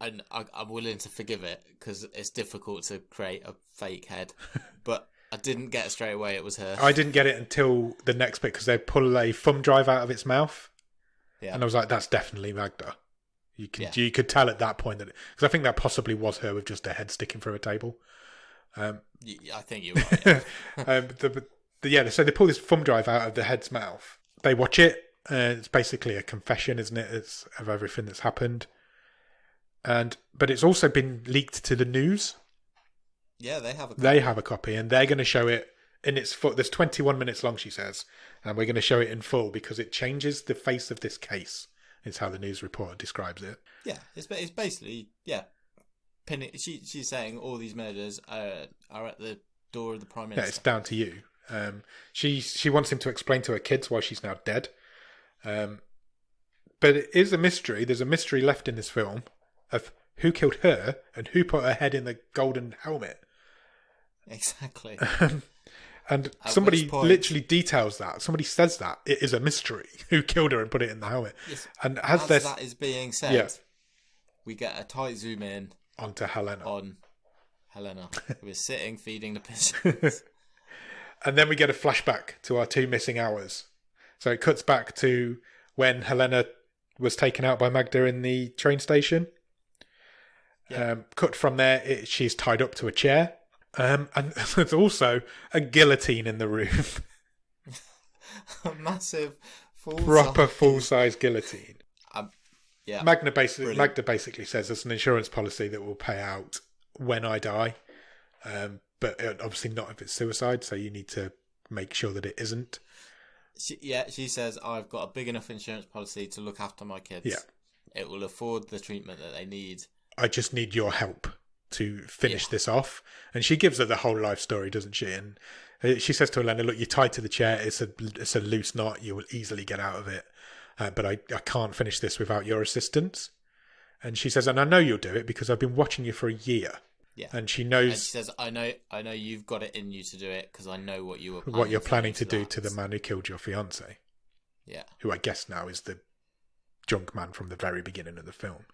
Speaker 2: and I'm willing to forgive it because it's difficult to create a fake head. But I didn't get it straight away. It was her. I
Speaker 1: didn't get it until the next bit because they pull a thumb drive out of its mouth. Yeah. And I was like, that's definitely Magda. You could tell at that point that, because I think that possibly was her with just her head sticking through a table.
Speaker 2: I think you're right. Yeah.
Speaker 1: So they pull this thumb drive out of the head's mouth. They watch it. It's basically a confession, isn't it? It's of everything that's happened. But it's also been leaked to the news.
Speaker 2: Yeah, they have a copy.
Speaker 1: They have a copy, and they're going to show it in its full. There's 21 minutes long, she says, and we're going to show it in full because it changes the face of this case. Is how the news reporter describes it.
Speaker 2: Yeah, it's basically pinning. She's saying all these murders are at the door of the Prime Minister.
Speaker 1: Yeah, it's down to you. She wants him to explain to her kids why she's now dead. But it is a mystery. There's a mystery left in this film of who killed her and who put her head in the golden helmet.
Speaker 2: Exactly.
Speaker 1: And somebody literally details that. Somebody says that. It is a mystery who killed her and put it in the helmet.
Speaker 2: Yes.
Speaker 1: And
Speaker 2: as that is being said, we get a tight zoom in
Speaker 1: onto Helena.
Speaker 2: On Helena, who is sitting feeding the pigeons.
Speaker 1: And then we get a flashback to our 2 missing hours. So it cuts back to when Helena was taken out by Magda in the train station. Yeah. Cut from there, she's tied up to a chair. And there's also a guillotine in the room.
Speaker 2: A massive
Speaker 1: full-size guillotine.
Speaker 2: Yeah.
Speaker 1: Magda basically says it's an insurance policy that will pay out when I die. But obviously not if it's suicide, so you need to make sure that it isn't.
Speaker 2: She says, I've got a big enough insurance policy to look after my kids.
Speaker 1: Yeah.
Speaker 2: It will afford the treatment that they need.
Speaker 1: I just need your help to finish this off. And she gives her the whole life story, doesn't she? And she says to Helena, look, you're tied to the chair. It's a loose knot. You will easily get out of it. But I can't finish this without your assistance. And she says, and I know you'll do it because I've been watching you for a year.
Speaker 2: Yeah.
Speaker 1: And she knows.
Speaker 2: And she says, I know you've got it in you to do it because I know what you're
Speaker 1: planning to do to the man who killed your fiancé.
Speaker 2: Yeah.
Speaker 1: Who I guess now is the drunk man from the very beginning of the film.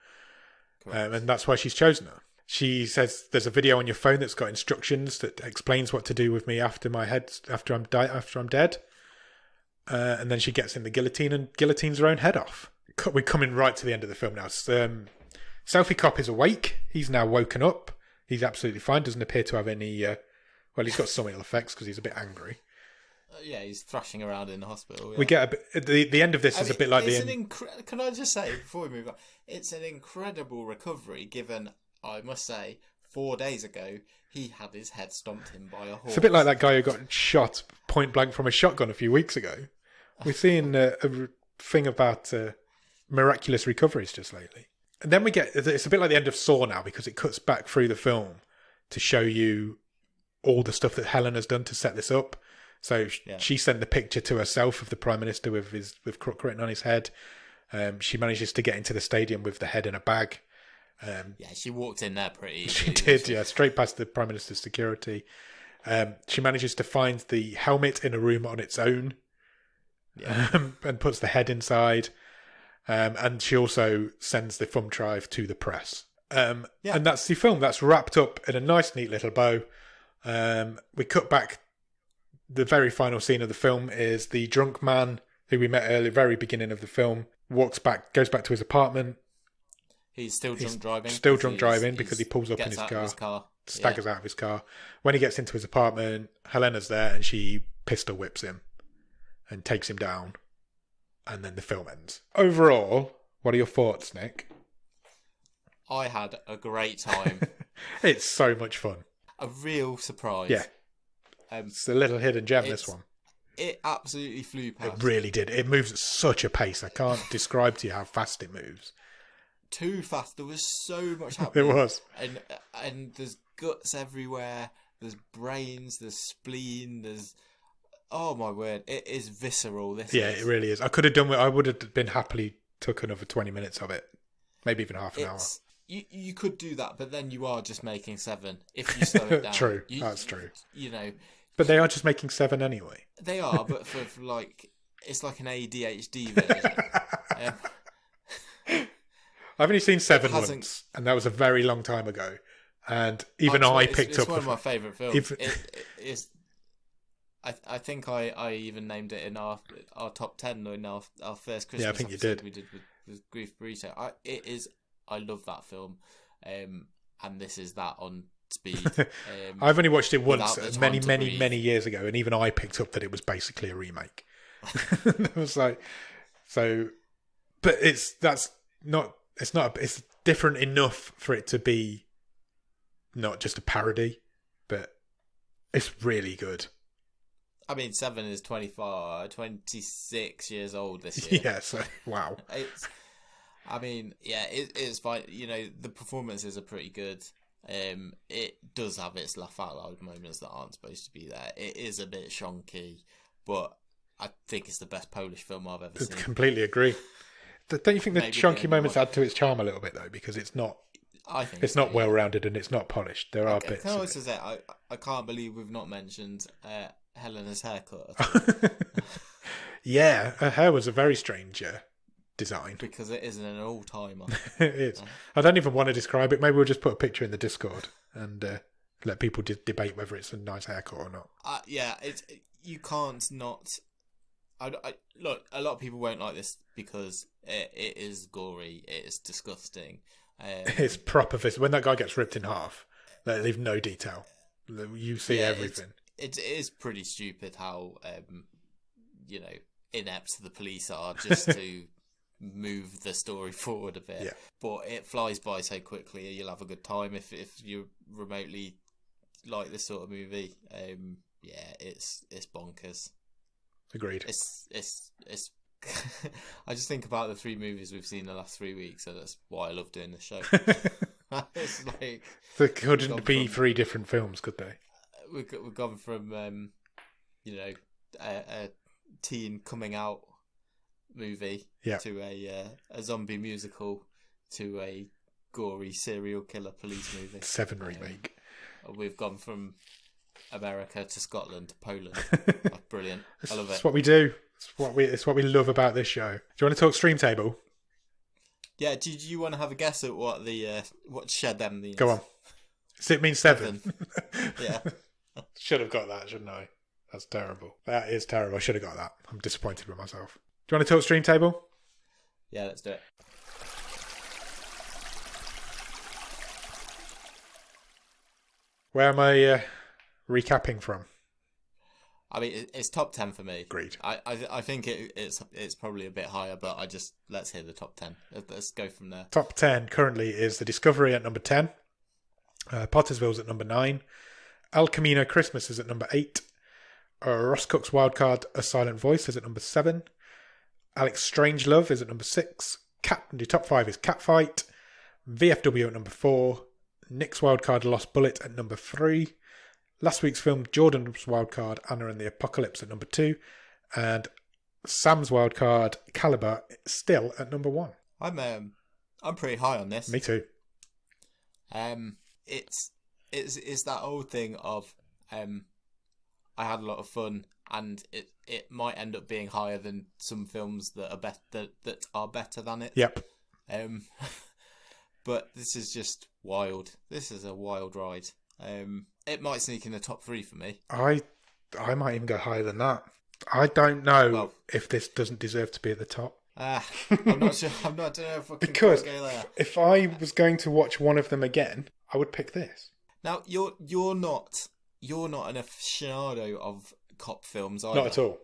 Speaker 1: And that's why she's chosen her. She says there's a video on your phone that's got instructions that explains what to do with me after I'm dead. And then she gets in the guillotine and guillotines her own head off. We're coming right to the end of the film now. Selfie Cop is awake. He's now woken up. He's absolutely fine. Doesn't appear to have any. Well, he's got some ill effects because he's a bit angry.
Speaker 2: Yeah, he's thrashing around in the hospital. Yeah.
Speaker 1: We get a bit. The end of this is a bit like the.
Speaker 2: Can I just say before we move on, it's an incredible recovery. Given, I must say, 4 days ago he had his head stomped in by a horse.
Speaker 1: It's a bit like that guy who got shot point blank from a shotgun a few weeks ago. We're seeing a thing about miraculous recoveries just lately. And then we get, it's a bit like the end of Saw now because it cuts back through the film to show you all the stuff that Helen has done to set this up. So
Speaker 2: Yeah.
Speaker 1: she sent the picture to herself of the Prime Minister with Crook written on his head. She manages to get into the stadium with the head in a bag.
Speaker 2: Yeah, she walked in there pretty
Speaker 1: She
Speaker 2: easily.
Speaker 1: did, yeah, straight past the Prime Minister's security. She manages to find the helmet in a room on its own, and puts the head inside. And she also sends the thumb drive to the press. And that's the film. That's wrapped up in a nice, neat little bow. We cut back. The very final scene of the film is the drunk man who we met earlier, very beginning of the film, goes back to his apartment.
Speaker 2: He's still drunk driving.
Speaker 1: Still drunk driving because he pulls up in his car. Staggers out of his car. When he gets into his apartment, Helena's there and she pistol whips him and takes him down. And then the film ends. Overall, what are your thoughts, Nick?
Speaker 2: I had a great time.
Speaker 1: It's so much fun.
Speaker 2: A real surprise.
Speaker 1: Yeah. It's a little hidden gem, this one.
Speaker 2: It absolutely flew past.
Speaker 1: It really did. It moves at such a pace. I can't describe to you how fast it moves.
Speaker 2: Too fast. There was so much happening.
Speaker 1: There was.
Speaker 2: And there's guts everywhere. There's brains. There's spleen. There's... Oh my word. It is visceral.
Speaker 1: It really is. I would have been happily took another 20 minutes of it. Maybe even half an hour.
Speaker 2: You could do that, but then you are just making 7 if you slow it down.
Speaker 1: True. That's true.
Speaker 2: You know...
Speaker 1: But they are just making 7 anyway.
Speaker 2: They are, but for like, it's like an ADHD version.
Speaker 1: I've only seen 7 once, and that was a very long time ago. And even I picked up.
Speaker 2: It's one of my favourite films. I think I even named it in our top 10 in our first Christmas.
Speaker 1: Yeah, I think you did.
Speaker 2: We did with Grief Burrito. I love that film, and this is that on speed.
Speaker 1: I've only watched it once, many years ago, and even I picked up that it was basically a remake. I was like, so, but it's different enough for it to be not just a parody, but it's really good.
Speaker 2: I mean, 7 is 26 years old this year.
Speaker 1: Yeah, so wow.
Speaker 2: It's fine. You know, the performances are pretty good. It does have its laugh out loud moments that aren't supposed to be there. It is a bit shonky, but I think it's the best Polish film I've ever seen.
Speaker 1: Completely agree. Don't you think the shonky moments add to its charm a little bit though? Because it's not. I think it's not well rounded and it's not polished. There are bits.
Speaker 2: Can I also say I can't believe we've not mentioned Helena's haircut.
Speaker 1: Yeah, her hair was a very strange design.
Speaker 2: Because it isn't an all-timer.
Speaker 1: It is. I don't even want to describe it. Maybe we'll just put a picture in the Discord and let people debate whether it's a nice haircut or not.
Speaker 2: You can't not... look, a lot of people won't like this because it is gory, it is disgusting.
Speaker 1: It's proper fist. When that guy gets ripped in half, they leave no detail. You see everything.
Speaker 2: It is pretty stupid how, inept the police are just to... move the story forward a bit, but it flies by so quickly. You'll have a good time if you remotely like this sort of movie. It's bonkers.
Speaker 1: Agreed.
Speaker 2: It's I just think about the 3 movies we've seen the last 3 weeks, and that's why I love doing the show. It's like
Speaker 1: there couldn't be 3 different films, could they?
Speaker 2: We've gone from a teen coming out movie to a zombie musical to a gory serial killer police movie.
Speaker 1: 7 remake.
Speaker 2: We've gone from America to Scotland to Poland. Brilliant. I love it.
Speaker 1: It's what we do. It's what we love about this show. Do you want to talk Stream Table?
Speaker 2: Yeah. Did you want to have a guess at what shed them means?
Speaker 1: Go on. It means 7.
Speaker 2: Yeah.
Speaker 1: Should have got that, shouldn't I? That's terrible. That is terrible. I should have got that. I'm disappointed with myself. Do you want to talk Stream Table?
Speaker 2: Yeah, let's do it.
Speaker 1: Where am I recapping from?
Speaker 2: I mean, it's top 10 for me.
Speaker 1: Agreed.
Speaker 2: I think it's probably a bit higher, but let's hear the top 10. Let's go from there.
Speaker 1: Top 10 currently is The Discovery at number 10. Pottersville's at number 9. El Camino Christmas is at number 8. Ross Cook's Wildcard, A Silent Voice is at number 7. Alex Strangelove is at number 6. The top 5 is Catfight. VFW at number 4. Nick's Wildcard Lost Bullet at number 3. Last week's film, Jordan's wildcard, Anna and the Apocalypse at number 2. And Sam's wildcard, Caliber, still at number 1.
Speaker 2: I'm pretty high on this.
Speaker 1: Me too.
Speaker 2: It's that old thing of I had a lot of fun, and it might end up being higher than some films that are better than it.
Speaker 1: Yep.
Speaker 2: But this is just wild. This is a wild ride. It might sneak in the top 3 for me.
Speaker 1: I might even go higher than that. I don't know if this doesn't deserve to be at the top.
Speaker 2: I'm not sure. I don't know if I can
Speaker 1: because
Speaker 2: go there.
Speaker 1: If I was going to watch one of them again, I would pick this.
Speaker 2: Now you're not an aficionado of cop films either.
Speaker 1: Not at all.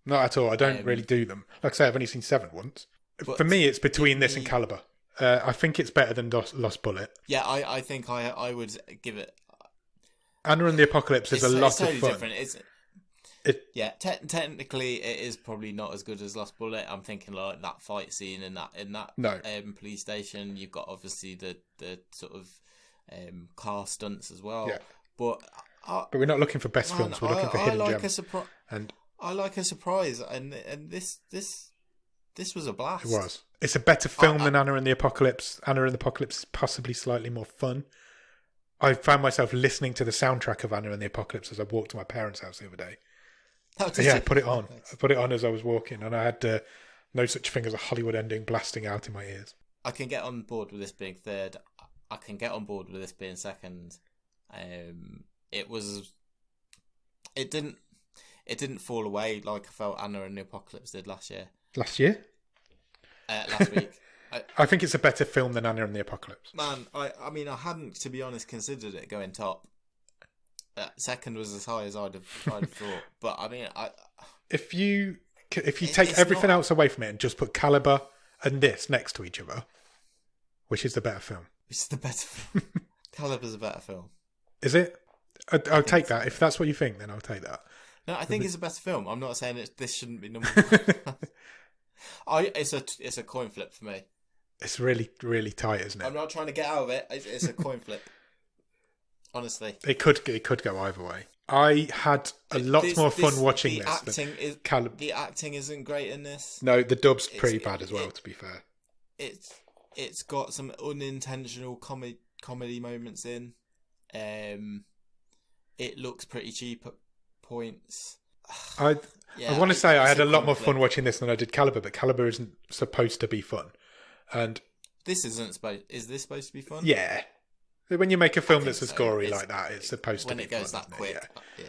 Speaker 1: Not at all. I don't really do them. Like I say, I've only seen 7 once. For me, it's between this and Caliber. I think it's better than Lost Bullet.
Speaker 2: Yeah, I think I would give it.
Speaker 1: Anna and the Apocalypse is a lot
Speaker 2: totally
Speaker 1: of fun.
Speaker 2: Different. Technically, it is probably not as good as Lost Bullet. I'm thinking like that fight scene in that police station. You've got obviously the sort of car stunts as well.
Speaker 1: Yeah.
Speaker 2: But
Speaker 1: we're not looking for best films. We're looking for hidden gems.
Speaker 2: I like a surprise, and this was a blast.
Speaker 1: It was. It's a better film than Anna and the Apocalypse. Anna and the Apocalypse is possibly slightly more fun. I found myself listening to the soundtrack of Anna and the Apocalypse as I walked to my parents' house the other day. I put it on. I put it on as I was walking, and I had No Such Thing as a Hollywood Ending blasting out in my ears.
Speaker 2: I can get on board with this being third. I can get on board with this being second. It didn't fall away like I felt Anna and the Apocalypse did last year.
Speaker 1: Last year?
Speaker 2: Last week.
Speaker 1: I think it's a better film than Anna and the Apocalypse.
Speaker 2: Man, I mean, I hadn't, to be honest, considered it going top. Second was as high as I'd have thought. But I mean,
Speaker 1: if you take everything else away from it and just put Caliber and this next to each other, which is the better film?
Speaker 2: Which is the better film? Caliber's a better film.
Speaker 1: Is it? I'll take that. If that's what you think, then I'll take that.
Speaker 2: No, I think it's a better film. I'm not saying this shouldn't be number one. It's a coin flip for me.
Speaker 1: It's really, really tight, isn't it?
Speaker 2: I'm not trying to get out of it. It's a coin flip. Honestly,
Speaker 1: it could go either way. I had a lot more fun watching this.
Speaker 2: The acting isn't great in this.
Speaker 1: No, the dub's pretty bad as well. To be fair,
Speaker 2: it's got some unintentional comedy moments in. It looks pretty cheap at points.
Speaker 1: I want to say I had a lot more fun watching this than I did Caliber, but Caliber isn't supposed to be fun. And
Speaker 2: this isn't supposed. Is this supposed to be fun?
Speaker 1: Yeah. When you make a film that's as gory like that, it's supposed to be fun.
Speaker 2: When it goes that quick. Yeah.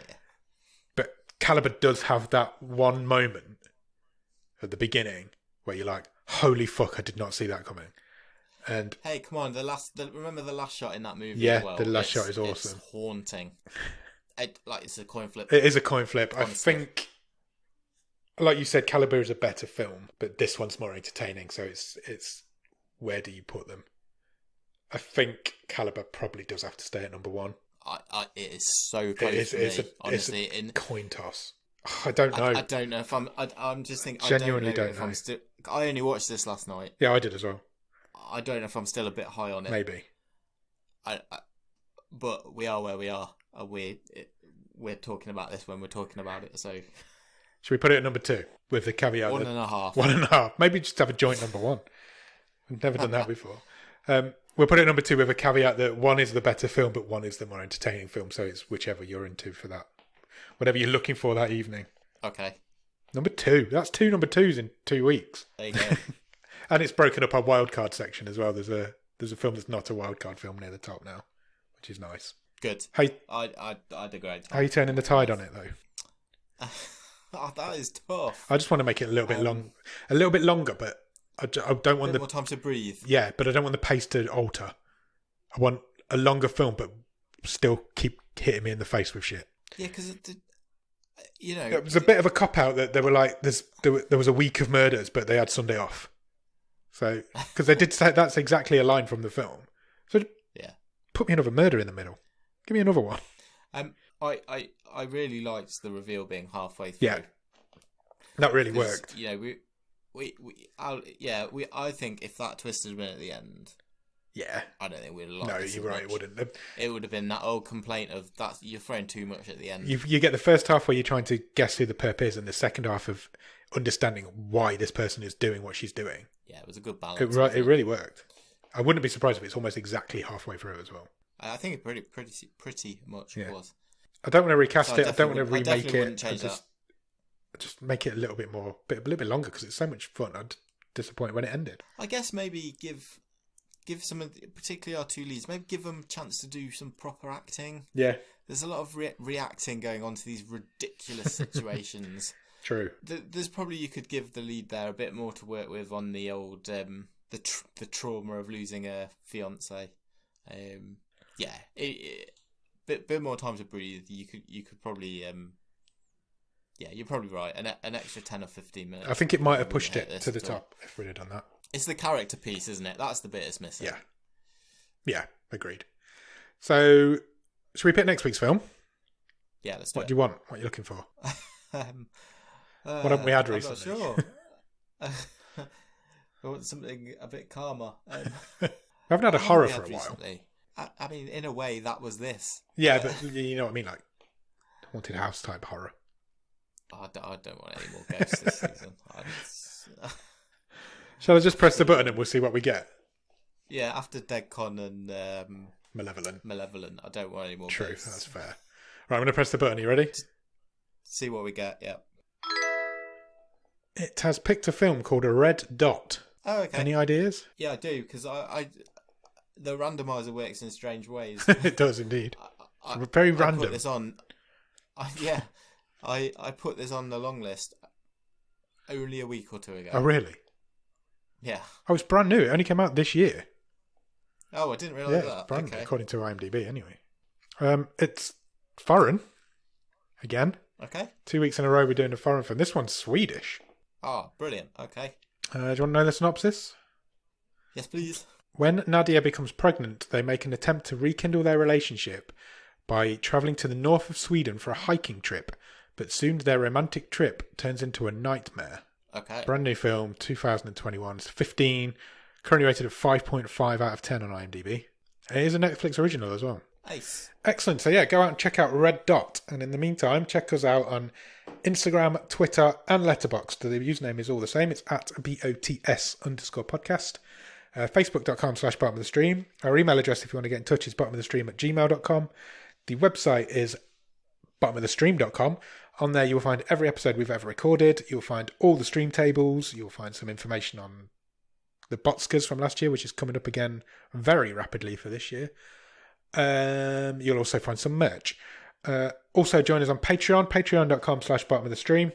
Speaker 1: But Caliber does have that one moment at the beginning where you're like, holy fuck, I did not see that coming. And
Speaker 2: hey, come on, remember the last shot in that movie?
Speaker 1: Yeah,
Speaker 2: as well?
Speaker 1: The last shot is awesome.
Speaker 2: It's haunting. It's a coin flip.
Speaker 1: It is a coin flip. Honestly. I think, like you said, Caliber is a better film, but this one's more entertaining. So it's where do you put them? I think Caliber probably does have to stay at number one.
Speaker 2: It is so close for me, honestly.
Speaker 1: It's a coin toss. I don't know.
Speaker 2: I don't know if I'm just thinking.
Speaker 1: Genuinely
Speaker 2: I don't know. I only watched this last night.
Speaker 1: Yeah, I did as well.
Speaker 2: I don't know if I'm still a bit high on it.
Speaker 1: Maybe.
Speaker 2: But we are where we are. We're talking about this when we're talking about it. So,
Speaker 1: should we put it at number 2 with the caveat?
Speaker 2: 1.5.
Speaker 1: 1.5. Maybe just have a joint number 1. We've never done that before. We'll put it at number 2 with a caveat that 1 is the better film, but 1 is the more entertaining film. So it's whichever you're into for that, whatever you're looking for that evening.
Speaker 2: Okay.
Speaker 1: Number 2. That's 2 number 2s in 2 weeks.
Speaker 2: There you go.
Speaker 1: And it's broken up our wildcard section as well. There's a film that's not a wildcard film near the top now, which is nice.
Speaker 2: Good.
Speaker 1: Hey,
Speaker 2: I'd agree.
Speaker 1: How are you turning the tide on it though?
Speaker 2: That is tough.
Speaker 1: I just want to make it a little bit longer, but I don't want
Speaker 2: more time to breathe.
Speaker 1: Yeah, but I don't want the pace to alter. I want a longer film, but still keep hitting me in the face with shit.
Speaker 2: Yeah, because
Speaker 1: it was a bit of a cop out that they were like, there was a week of murders, but they had Sunday off. So because they did say that's exactly a line from the film. So
Speaker 2: yeah,
Speaker 1: put me another murder in the middle. Give me another one.
Speaker 2: I really liked the reveal being halfway through.
Speaker 1: Yeah, that really worked.
Speaker 2: You know, I think if that twist had been at the end,
Speaker 1: Yeah.
Speaker 2: I don't think we'd have liked
Speaker 1: No,
Speaker 2: this
Speaker 1: you're
Speaker 2: as
Speaker 1: right. It
Speaker 2: much.
Speaker 1: wouldn't.
Speaker 2: It would have been that old complaint of that you're throwing too much at the end.
Speaker 1: You get the first half where you're trying to guess who the perp is, and the second half of understanding why this person is doing what she's doing.
Speaker 2: Yeah, it was a good balance.
Speaker 1: It really worked. I wouldn't be surprised if it's almost exactly halfway through as well.
Speaker 2: I think it pretty much was.
Speaker 1: I don't want to recast
Speaker 2: So
Speaker 1: it. I don't want to remake it.
Speaker 2: Wouldn't change that.
Speaker 1: Just make it a little bit longer because it's so much fun. I'd disappointed when it ended.
Speaker 2: I guess maybe give some of particularly our two leads, maybe give them a chance to do some proper acting.
Speaker 1: Yeah.
Speaker 2: There's a lot of reacting going on to these ridiculous situations.
Speaker 1: True.
Speaker 2: There's probably you could give the lead there a bit more to work with on the old the trauma of losing a fiance. Bit more time to breathe. You could probably you're probably right. An extra 10 or 15 minutes.
Speaker 1: I think it might have pushed it to the top if we'd have done that.
Speaker 2: It's the character piece, isn't it? That's the bit it's missing.
Speaker 1: Yeah, agreed. So, should we pick next week's film?
Speaker 2: Yeah, let's do
Speaker 1: What
Speaker 2: it.
Speaker 1: do you want? What are you looking for? What haven't we had recently?
Speaker 2: I'm not sure. I want something a bit calmer.
Speaker 1: We haven't had a horror for a while.
Speaker 2: Recently. I mean, in a way, that was this.
Speaker 1: Yeah, but you know what I mean, like haunted house type horror.
Speaker 2: I don't want any more ghosts this season.
Speaker 1: Shall I just press the button and we'll see what we get?
Speaker 2: Yeah, after DeadCon and
Speaker 1: Malevolent.
Speaker 2: I don't want any more
Speaker 1: True,
Speaker 2: ghosts.
Speaker 1: that's fair. Right, I'm going to press the button. Are you ready?
Speaker 2: See what we get, yeah.
Speaker 1: It has picked a film called A Red Dot.
Speaker 2: Oh, okay.
Speaker 1: Any ideas?
Speaker 2: Yeah, I do, because the randomizer works in strange ways.
Speaker 1: It does indeed. Very random.
Speaker 2: I put this on. I put this on the long list only a week or two ago.
Speaker 1: Oh, really?
Speaker 2: Yeah.
Speaker 1: Oh, it's brand new. It only came out this year.
Speaker 2: Oh, I didn't realise that.
Speaker 1: It's brand new,
Speaker 2: Okay.
Speaker 1: according to IMDb anyway. It's foreign. Again.
Speaker 2: Okay.
Speaker 1: 2 weeks in a row we're doing a foreign film. This one's Swedish.
Speaker 2: Oh, brilliant. Okay.
Speaker 1: Do you want to know the synopsis?
Speaker 2: Yes, please.
Speaker 1: When Nadia becomes pregnant, they make an attempt to rekindle their relationship by travelling to the north of Sweden for a hiking trip, but soon their romantic trip turns into a nightmare.
Speaker 2: Okay.
Speaker 1: Brand new film, 2021. It's 15, currently rated at 5.5 out of 10 on IMDb. It is a Netflix original as well.
Speaker 2: Nice.
Speaker 1: Excellent. So yeah, go out and check out Red Dot. And in the meantime, check us out on Instagram, Twitter, and Letterboxd. The username is all the same. It's at BOTS_podcast. Facebook.com/bottom of the stream. Our email address, if you want to get in touch, is bottomofthestream@gmail.com. The website is bottomofthestream.com. On there, you'll find every episode we've ever recorded. You'll find all the stream tables. You'll find some information on the Botskas from last year, which is coming up again very rapidly for this year. You'll also find some merch. Also join us on Patreon, patreon.com/bottomofthestream.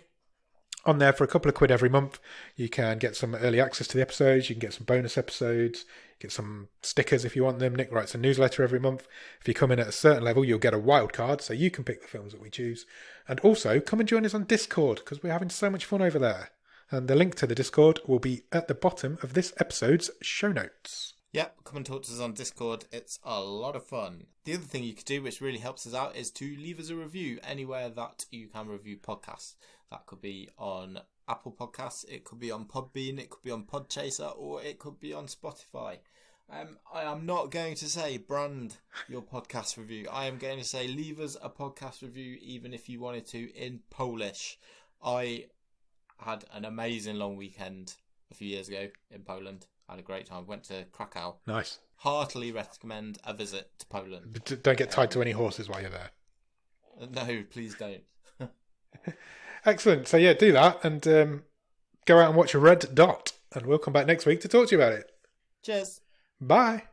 Speaker 1: On there for a couple of quid every month, you can get some early access to the episodes. You can get some bonus episodes, get some stickers if you want them. Nick writes a newsletter every month. If you come in at a certain level, you'll get a wild card, so you can pick the films that we choose. And also, come and join us on Discord, because we're having so much fun over there. And the link to the Discord will be at the bottom of this episode's show notes.
Speaker 2: Yep, come and talk to us on Discord. It's a lot of fun. The other thing you could do, which really helps us out, is to leave us a review anywhere that you can review podcasts. That could be on Apple Podcasts, it could be on Podbean, it could be on Podchaser, or it could be on Spotify. I am not going to say brand your podcast review. I am going to say leave us a podcast review, even if you wanted to, in Polish. I had an amazing long weekend a few years ago in Poland. I had a great time. Went to Krakow.
Speaker 1: Nice.
Speaker 2: Heartily recommend a visit to Poland.
Speaker 1: But don't get tied to any horses while you're there.
Speaker 2: No, please don't.
Speaker 1: Excellent. So yeah, do that and go out and watch Red Dot. And we'll come back next week to talk to you about it.
Speaker 2: Cheers.
Speaker 1: Bye.